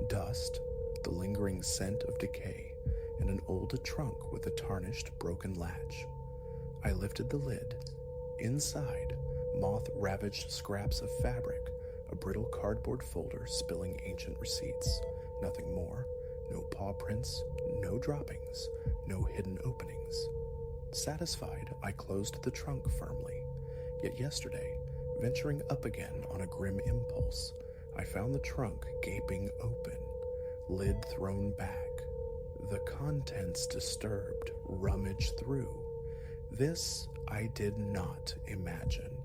Dust, the lingering scent of decay, and an old trunk with a tarnished, broken latch. I lifted the lid. Inside, moth-ravaged scraps of fabric, a brittle cardboard folder spilling ancient receipts. Nothing more. No paw prints, no droppings, no hidden openings. Satisfied, I closed the trunk firmly. Yet yesterday, venturing up again on a grim impulse, I found the trunk gaping open, lid thrown back. The contents disturbed, rummaged through. This I did not imagine.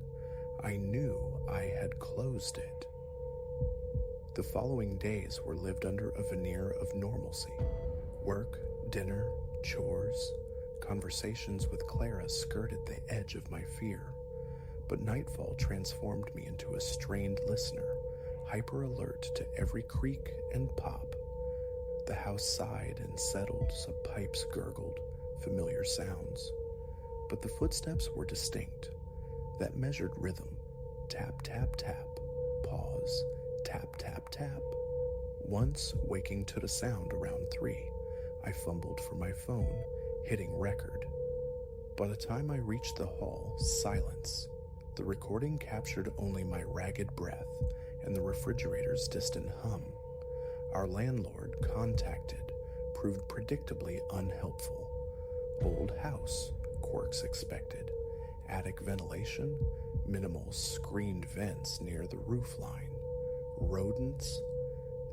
I knew I had closed it. The following days were lived under a veneer of normalcy. Work, dinner, chores, conversations with Clara skirted the edge of my fear. But nightfall transformed me into a strained listener, hyper-alert to every creak and pop. The house sighed and settled, some pipes gurgled, familiar sounds. But the footsteps were distinct. That measured rhythm, tap, tap, tap, pause, tap, tap, tap. Once, waking to the sound around 3, I fumbled for my phone, hitting record. By the time I reached the hall, silence. The recording captured only my ragged breath and the refrigerator's distant hum. Our landlord, contacted, proved predictably unhelpful. Old house, quirks expected. Attic ventilation, minimal screened vents near the roofline. Rodents?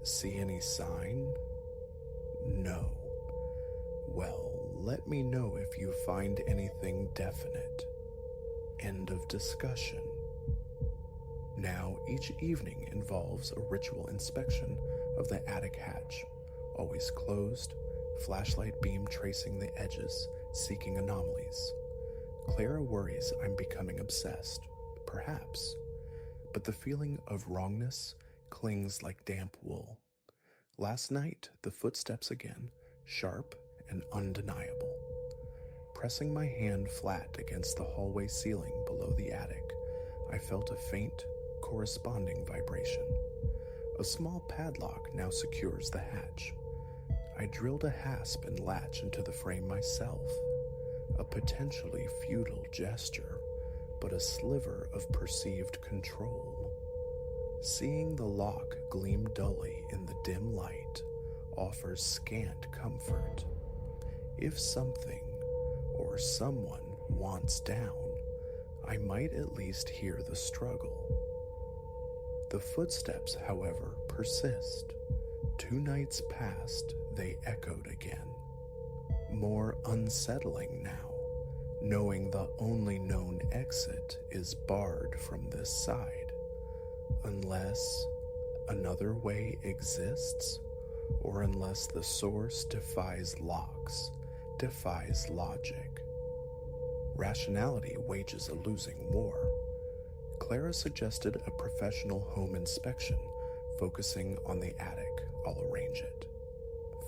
See any sign? No. Well, Let me know if you find anything definite. End of discussion. Now, each evening involves a ritual inspection of the attic hatch, always closed, flashlight beam tracing the edges, seeking anomalies. Clara worries I'm becoming obsessed, perhaps, but the feeling of wrongness clings like damp wool. Last night, the footsteps again, sharp and undeniable. Pressing my hand flat against the hallway ceiling below the attic, I felt a faint, corresponding vibration. A small padlock now secures the hatch. I drilled a hasp and latch into the frame myself. A potentially futile gesture, but a sliver of perceived control. Seeing the lock gleam dully in the dim light offers scant comfort. If something or someone wants down, I might at least hear the struggle. The footsteps, however, persist. 2 nights past, they echoed again. More unsettling now, knowing the only known exit is barred from this side, unless another way exists, or unless the source defies locks, defies logic. Rationality wages a losing war. Clara suggested a professional home inspection, focusing on the attic. I'll arrange it.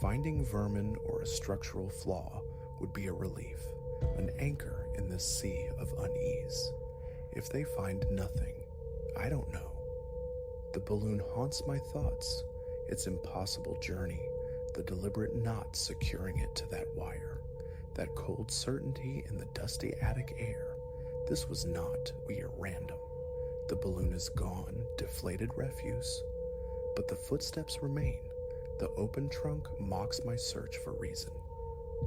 Finding vermin or a structural flaw would be a relief, an anchor in this sea of unease. If they find nothing, I don't know. The balloon haunts my thoughts, its impossible journey, the deliberate knot securing it to that wire, that cold certainty in the dusty attic air. This was not mere random. The balloon is gone, deflated refuse, but the footsteps remain. The open trunk mocks my search for reason.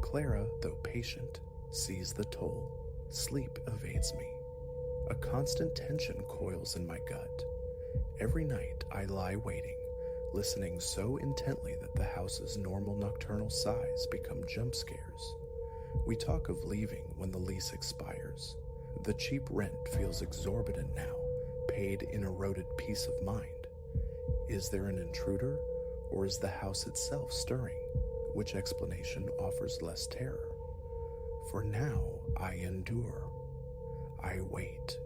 Clara, though patient, sees the toll. Sleep evades me. A constant tension coils in my gut. Every night I lie waiting, listening so intently that the house's normal nocturnal sighs become jump scares. We talk of leaving when the lease expires. The cheap rent feels exorbitant now, paid in eroded peace of mind. Is there an intruder, or is the house itself stirring? Which explanation offers less terror? For now, I endure. I wait.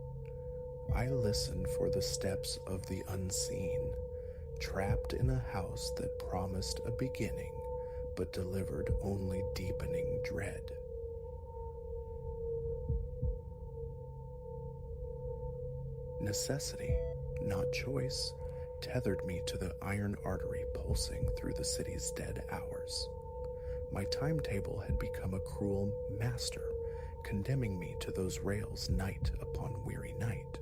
I listen for the steps of the unseen, trapped in a house that promised a beginning, but delivered only deepening dread. Necessity, not choice, tethered me to the iron artery pulsing through the city's dead hours. My timetable had become a cruel master, condemning me to those rails night upon weary night.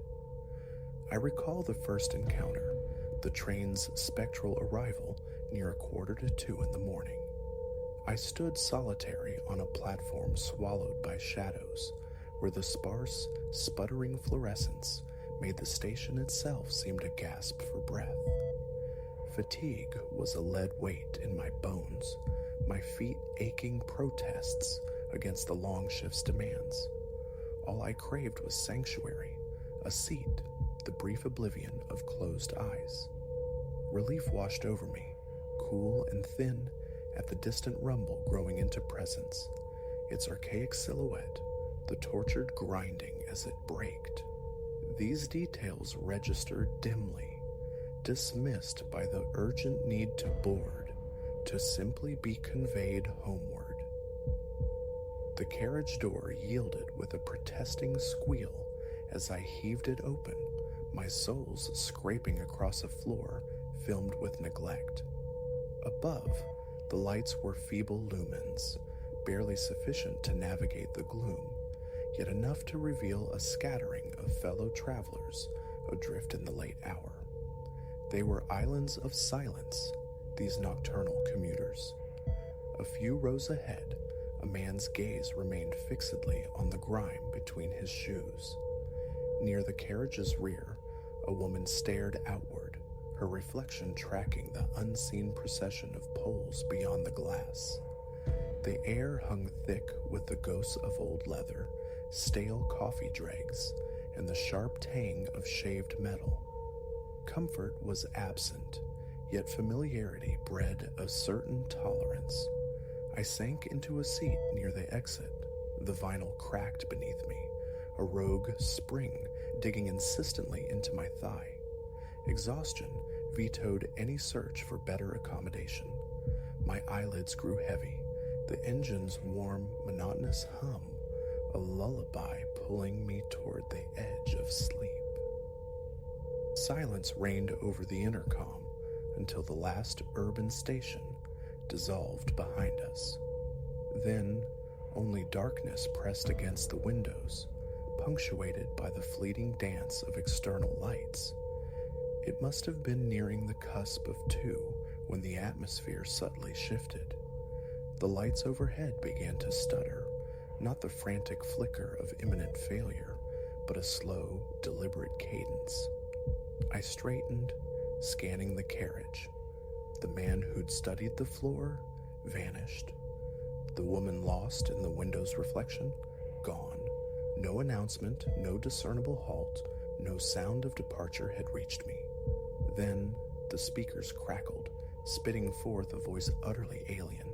I recall the first encounter, the train's spectral arrival near 1:45 in the morning. I stood solitary on a platform swallowed by shadows, where the sparse, sputtering fluorescence made the station itself seem to gasp for breath. Fatigue was a lead weight in my bones, my feet aching protests against the long shift's demands. All I craved was sanctuary, a seat, the brief oblivion of closed eyes. Relief washed over me, cool and thin, at the distant rumble growing into presence, its archaic silhouette, the tortured grinding as it braked. These details registered dimly, dismissed by the urgent need to board, to simply be conveyed homeward. The carriage door yielded with a protesting squeal as I heaved it open, my soles scraping across a floor filmed with neglect. Above, the lights were feeble lumens, barely sufficient to navigate the gloom, yet enough to reveal a scattering of fellow travelers adrift in the late hour. They were islands of silence, these nocturnal commuters. A few rows ahead, a man's gaze remained fixedly on the grime between his shoes. Near the carriage's rear, a woman stared outward, her reflection tracking the unseen procession of poles beyond the glass. The air hung thick with the ghosts of old leather, stale coffee dregs, and the sharp tang of shaved metal. Comfort was absent, yet familiarity bred a certain tolerance. I sank into a seat near the exit. The vinyl cracked beneath me, a rogue spring digging insistently into my thigh. Exhaustion vetoed any search for better accommodation. My eyelids grew heavy, the engine's warm, monotonous hum, a lullaby pulling me toward the edge of sleep. Silence reigned over the intercom until the last urban station dissolved behind us. Then, only darkness pressed against the windows, punctuated by the fleeting dance of external lights. It must have been nearing the cusp of 2 when the atmosphere subtly shifted. The lights overhead began to stutter, not the frantic flicker of imminent failure, but a slow, deliberate cadence. I straightened, scanning the carriage. The man who'd studied the floor vanished. The woman lost in the window's reflection, gone. No announcement, no discernible halt, no sound of departure had reached me. Then the speakers crackled, spitting forth a voice utterly alien.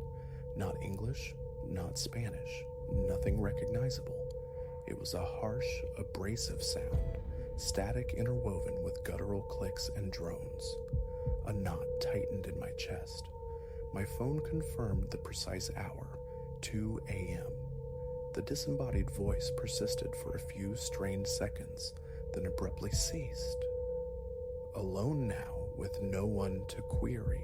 Not English, not Spanish, nothing recognizable. It was a harsh, abrasive sound, static interwoven with guttural clicks and drones. A knot tightened in my chest. My phone confirmed the precise hour, 2 a.m. The disembodied voice persisted for a few strained seconds, then abruptly ceased. Alone now, with no one to query,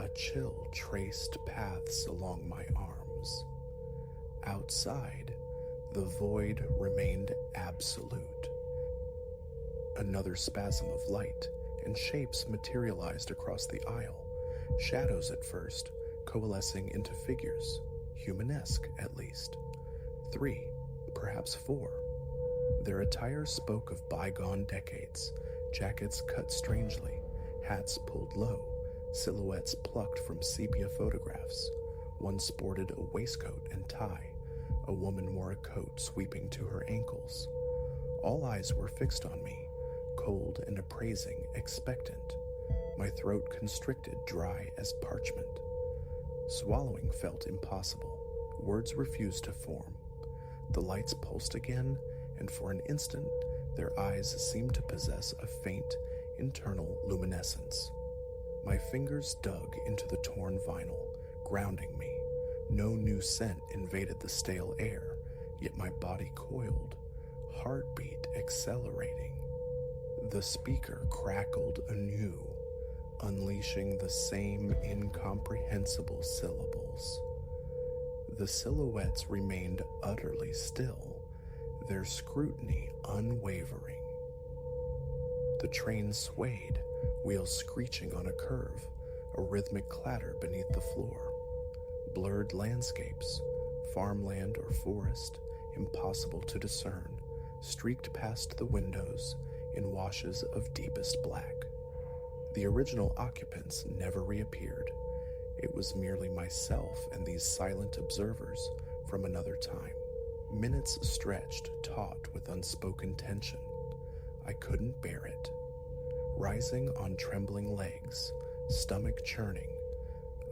a chill traced paths along my arms. Outside, the void remained absolute. Another spasm of light and shapes materialized across the aisle, shadows at first, coalescing into figures, humanesque at least. 3, perhaps 4. Their attire spoke of bygone decades, jackets cut strangely, hats pulled low, silhouettes plucked from sepia photographs. One sported a waistcoat and tie. A woman wore a coat sweeping to her ankles. All eyes were fixed on me, cold and appraising, expectant. My throat constricted, dry as parchment. Swallowing felt impossible. Words refused to form. The lights pulsed again, and for an instant, their eyes seemed to possess a faint, internal luminescence. My fingers dug into the torn vinyl, grounding me. No new scent invaded the stale air, yet my body coiled, heartbeat accelerating. The speaker crackled anew, unleashing the same incomprehensible syllables. The silhouettes remained utterly still, their scrutiny unwavering. The train swayed, wheels screeching on a curve, a rhythmic clatter beneath the floor. Blurred landscapes, farmland or forest, impossible to discern, streaked past the windows in washes of deepest black. The original occupants never reappeared. It was merely myself and these silent observers from another time. Minutes stretched, taut with unspoken tension. I couldn't bear it. Rising on trembling legs, stomach churning,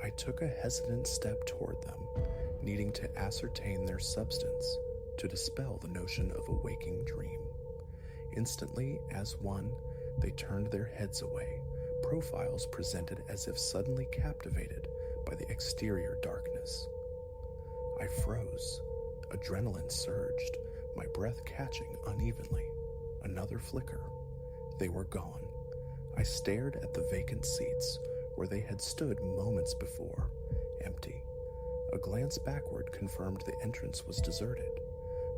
I took a hesitant step toward them, needing to ascertain their substance, to dispel the notion of a waking dream. Instantly, as one, they turned their heads away, profiles presented as if suddenly captivated by the exterior darkness. I froze. Adrenaline surged, my breath catching unevenly. Another flicker. They were gone. I stared at the vacant seats where they had stood moments before, empty. A glance backward confirmed the entrance was deserted.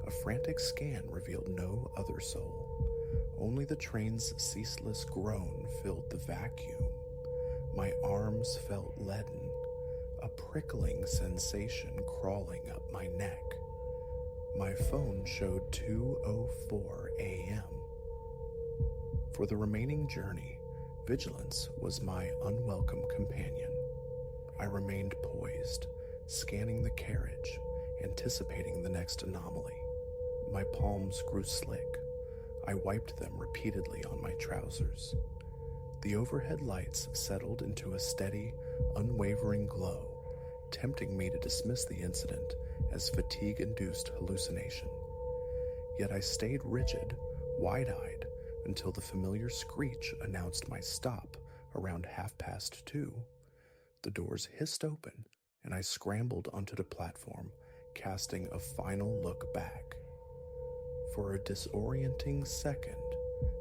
A frantic scan revealed no other soul. Only the train's ceaseless groan filled the vacuum. My arms felt leaden, a prickling sensation crawling up my neck. My phone showed 2:04 a.m. For the remaining journey, vigilance was my unwelcome companion. I remained poised, scanning the carriage, anticipating the next anomaly. My palms grew slick. I wiped them repeatedly on my trousers. The overhead lights settled into a steady, unwavering glow, tempting me to dismiss the incident as fatigue-induced hallucination. Yet I stayed rigid, wide-eyed, until the familiar screech announced my stop around 2:30. The doors hissed open, and I scrambled onto the platform, casting a final look back. For a disorienting second,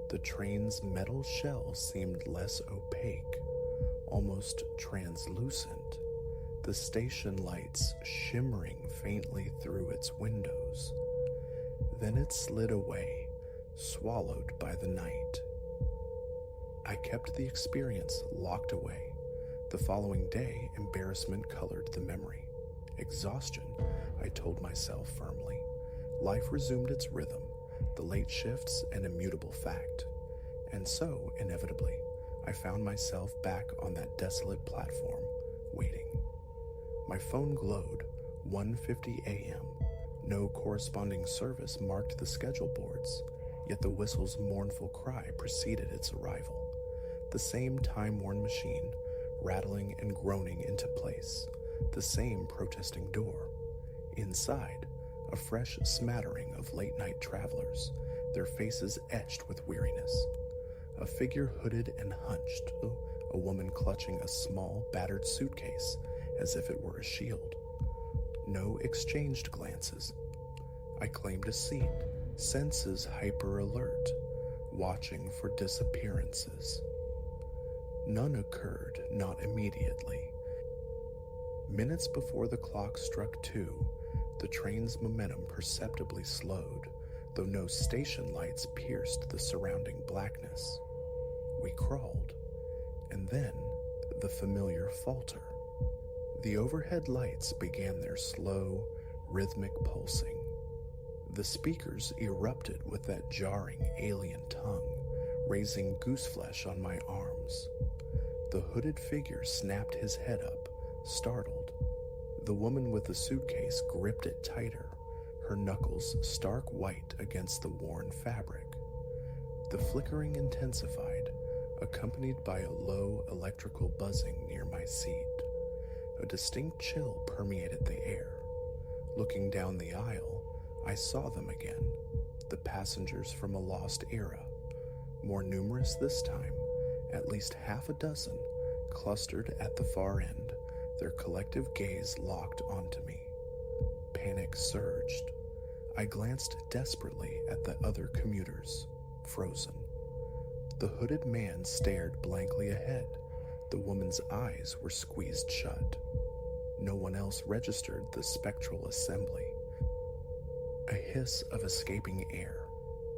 the train's metal shell seemed less opaque, almost translucent, the station lights shimmering faintly through its windows. Then it slid away, swallowed by the night. I kept the experience locked away. The following day, embarrassment colored the memory. Exhaustion, I told myself firmly. Life resumed its rhythm, the late shifts an immutable fact. And so, inevitably, I found myself back on that desolate platform, waiting. My phone glowed, 1:50 a.m. No corresponding service marked the schedule boards, yet the whistle's mournful cry preceded its arrival. The same time-worn machine, rattling and groaning into place, the same protesting door. Inside, a fresh smattering of late-night travelers, their faces etched with weariness. A figure hooded and hunched, a woman clutching a small, battered suitcase as if it were a shield. No exchanged glances. I claimed a seat, senses hyper-alert, watching for disappearances. None occurred, not immediately. Minutes before the clock struck 2, the train's momentum perceptibly slowed, though no station lights pierced the surrounding blackness. We crawled, and then the familiar falter. The overhead lights began their slow, rhythmic pulsing. The speakers erupted with that jarring alien tongue, raising gooseflesh on my arms. The hooded figure snapped his head up, startled. The woman with the suitcase gripped it tighter, her knuckles stark white against the worn fabric. The flickering intensified, accompanied by a low electrical buzzing near my seat. A distinct chill permeated the air. Looking down the aisle, I saw them again, the passengers from a lost era. More numerous this time, at least half a dozen, clustered at the far end, their collective gaze locked onto me. Panic surged. I glanced desperately at the other commuters, frozen. The hooded man stared blankly ahead. The woman's eyes were squeezed shut. No one else registered the spectral assembly. A hiss of escaping air.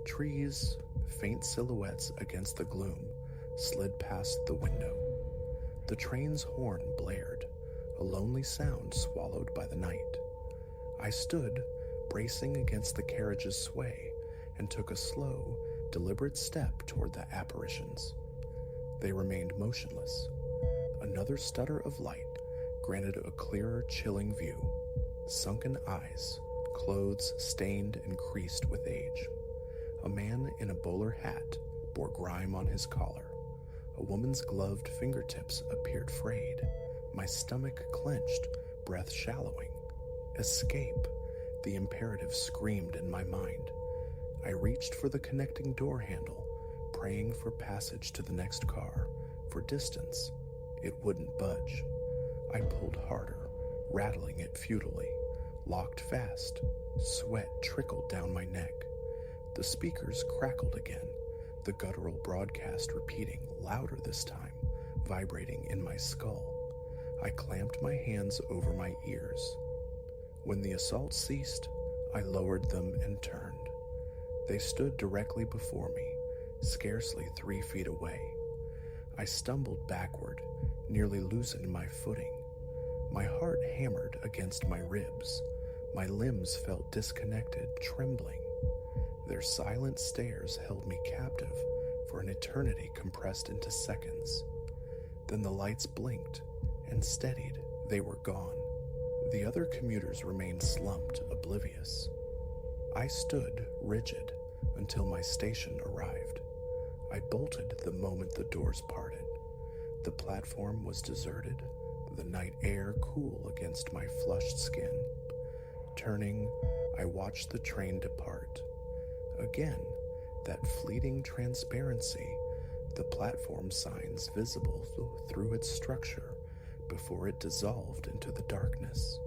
Trees, faint silhouettes against the gloom, slid past the window. The train's horn blared, a lonely sound swallowed by the night. I stood, bracing against the carriage's sway, and took a slow, deliberate step toward the apparitions. They remained motionless. Another stutter of light granted a clearer, chilling view. Sunken eyes, clothes stained and creased with age. A man in a bowler hat bore grime on his collar. A woman's gloved fingertips appeared frayed. My stomach clenched, breath shallowing. Escape! The imperative screamed in my mind. I reached for the connecting door handle, praying for passage to the next car, for distance. It wouldn't budge. I pulled harder, rattling it futilely, locked fast. Sweat trickled down my neck. The speakers crackled again, the guttural broadcast repeating, louder this time, vibrating in my skull. I clamped my hands over my ears. When the assault ceased, I lowered them and turned. They stood directly before me, scarcely 3 feet away. I stumbled backward, nearly losing my footing. My heart hammered against my ribs. My limbs felt disconnected, trembling. Their silent stares held me captive for an eternity compressed into seconds. Then the lights blinked and steadied. They were gone. The other commuters remained slumped, oblivious. I stood, rigid, until my station arrived. I bolted the moment the doors parted. The platform was deserted, the night air cool against my flushed skin. Turning, I watched the train depart. Again, that fleeting transparency, the platform signs visible through its structure before it dissolved into the darkness.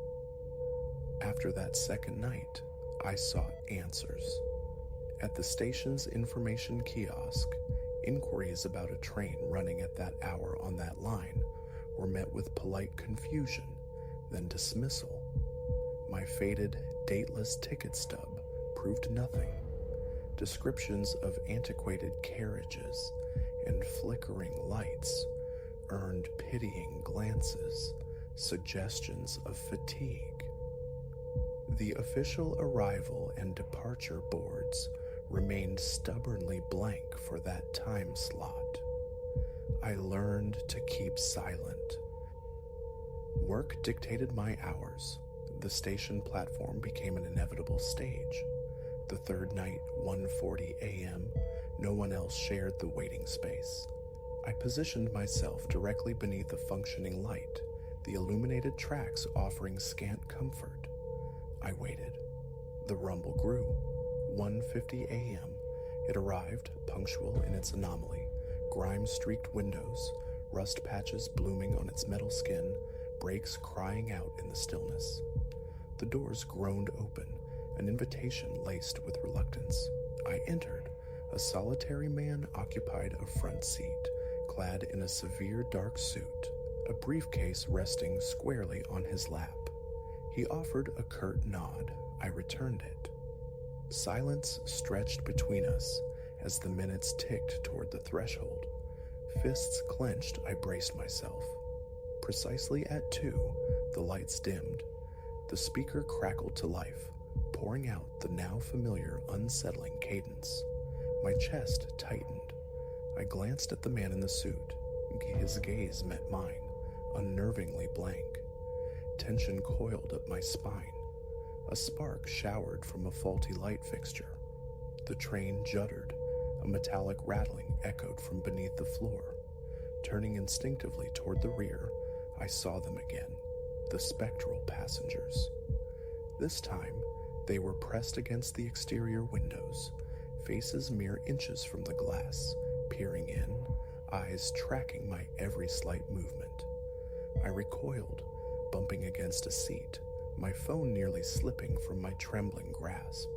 After that second night, I sought answers. At the station's information kiosk, inquiries about a train running at that hour on that line were met with polite confusion, then dismissal. My faded, dateless ticket stub proved nothing. Descriptions of antiquated carriages and flickering lights earned pitying glances, suggestions of fatigue. The official arrival and departure boards remained stubbornly blank for that time slot. I learned to keep silent. Work dictated my hours. The station platform became an inevitable stage. The third night, 1:40 a.m., no one else shared the waiting space. I positioned myself directly beneath a functioning light, the illuminated tracks offering scant comfort. I waited. The rumble grew. 1:50 a.m. It arrived, punctual in its anomaly. Grime-streaked windows, rust patches blooming on its metal skin, brakes crying out in the stillness. The doors groaned open, an invitation laced with reluctance. I entered. A solitary man occupied a front seat, clad in a severe dark suit, a briefcase resting squarely on his lap. He offered a curt nod. I returned it. Silence stretched between us as the minutes ticked toward the threshold. Fists clenched, I braced myself. Precisely at 2, the lights dimmed. The speaker crackled to life, pouring out the now familiar, unsettling cadence. My chest tightened. I glanced at the man in the suit. His gaze met mine, unnervingly blank. Tension coiled up my spine. A spark showered from a faulty light fixture. The train juddered. A metallic rattling echoed from beneath the floor. Turning instinctively toward the rear, I saw them again, the spectral passengers. This time, they were pressed against the exterior windows, faces mere inches from the glass, peering in, eyes tracking my every slight movement. I recoiled, bumping against a seat, my phone nearly slipping from my trembling grasp.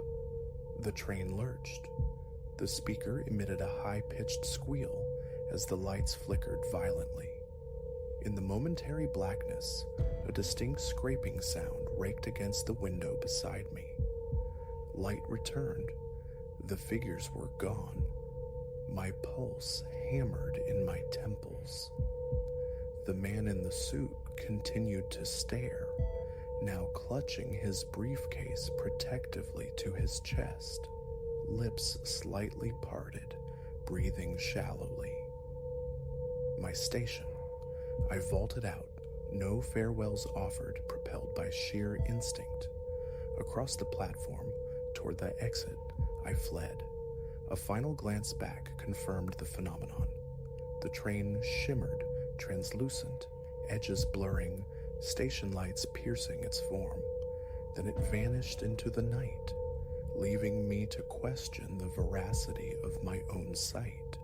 The train lurched. The speaker emitted a high-pitched squeal as the lights flickered violently. In the momentary blackness, a distinct scraping sound raked against the window beside me. Light returned. The figures were gone. My pulse hammered in my temples. The man in the suit continued to stare, now clutching his briefcase protectively to his chest, lips slightly parted, breathing shallowly. My station. I vaulted out, no farewells offered, propelled by sheer instinct. Across the platform, toward the exit, I fled. A final glance back confirmed the phenomenon. The train shimmered, translucent, edges blurring, station lights piercing its form. Then it vanished into the night, leaving me to question the veracity of my own sight.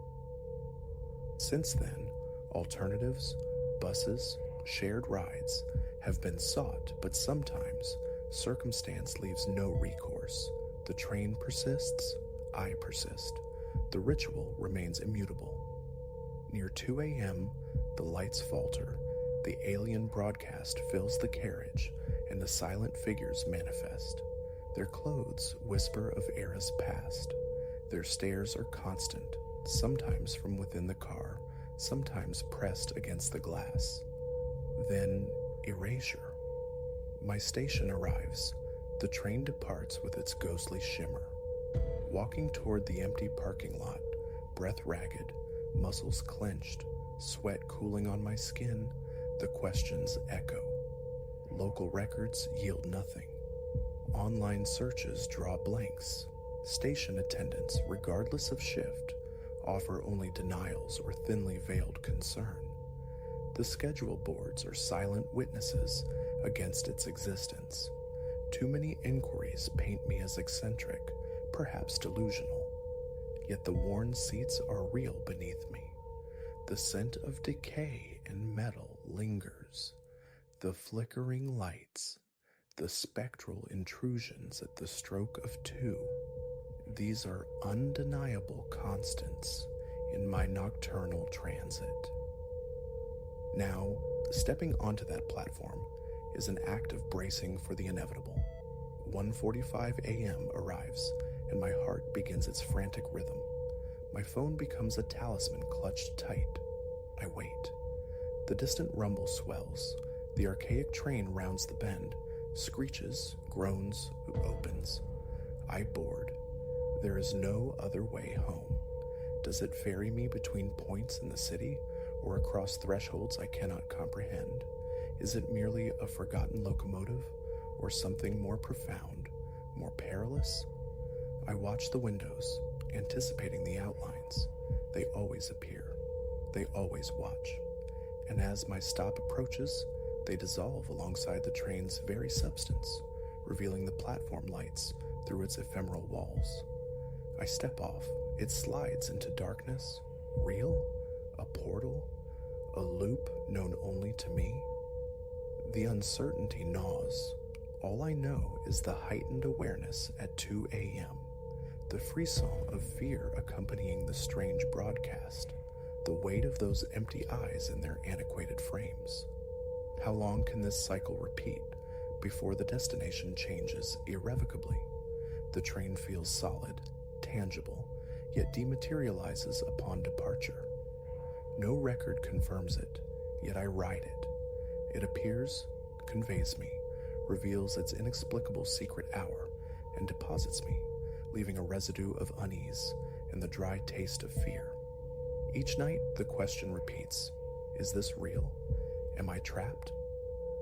Since then, alternatives, buses, shared rides have been sought, but sometimes circumstance leaves no recourse. The train persists, I persist. The ritual remains immutable. Near 2 a.m., the lights falter, the alien broadcast fills the carriage, and the silent figures manifest. Their clothes whisper of eras past. Their stares are constant, sometimes from within the car, sometimes pressed against the glass. Then, erasure. My station arrives. The train departs with its ghostly shimmer. Walking toward the empty parking lot, breath ragged, muscles clenched, sweat cooling on my skin, the questions echo. Local records yield nothing. Online searches draw blanks. Station attendants, regardless of shift, offer only denials or thinly veiled concern. The schedule boards are silent witnesses against its existence. Too many inquiries paint me as eccentric, perhaps delusional. Yet the worn seats are real beneath me. The scent of decay and metal lingers. The flickering lights, the spectral intrusions at the stroke of two. These are undeniable constants in my nocturnal transit. Now, stepping onto that platform is an act of bracing for the inevitable. 1:45 a.m. arrives, and my heart begins its frantic rhythm. My phone becomes a talisman clutched tight. I wait. The distant rumble swells. The archaic train rounds the bend, screeches, groans, opens. I board. There is no other way home. Does it ferry me between points in the city, or across thresholds I cannot comprehend? Is it merely a forgotten locomotive, or something more profound, more perilous? I watch the windows, anticipating the outlines. They always appear. They always watch. And as my stop approaches, they dissolve alongside the train's very substance, revealing the platform lights through its ephemeral walls. I step off. It slides into darkness. Real? A portal? A loop known only to me? The uncertainty gnaws. All I know is the heightened awareness at 2 a.m., the frisson of fear accompanying the strange broadcast, the weight of those empty eyes in their antiquated frames. How long can this cycle repeat before the destination changes irrevocably? The train feels solid, tangible, yet dematerializes upon departure. No record confirms it, yet I ride it. It appears, conveys me, reveals its inexplicable secret hour, and deposits me, leaving a residue of unease and the dry taste of fear. Each night, the question repeats, is this real? Am I trapped?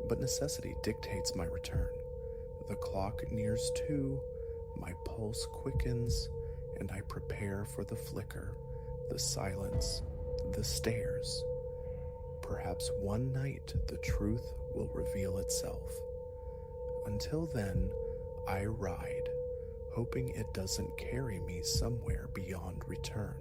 But necessity dictates my return. The clock nears 2, my pulse quickens, and I prepare for the flicker, the silence, the stares. Perhaps one night the truth will reveal itself. Until then, I ride, hoping it doesn't carry me somewhere beyond return.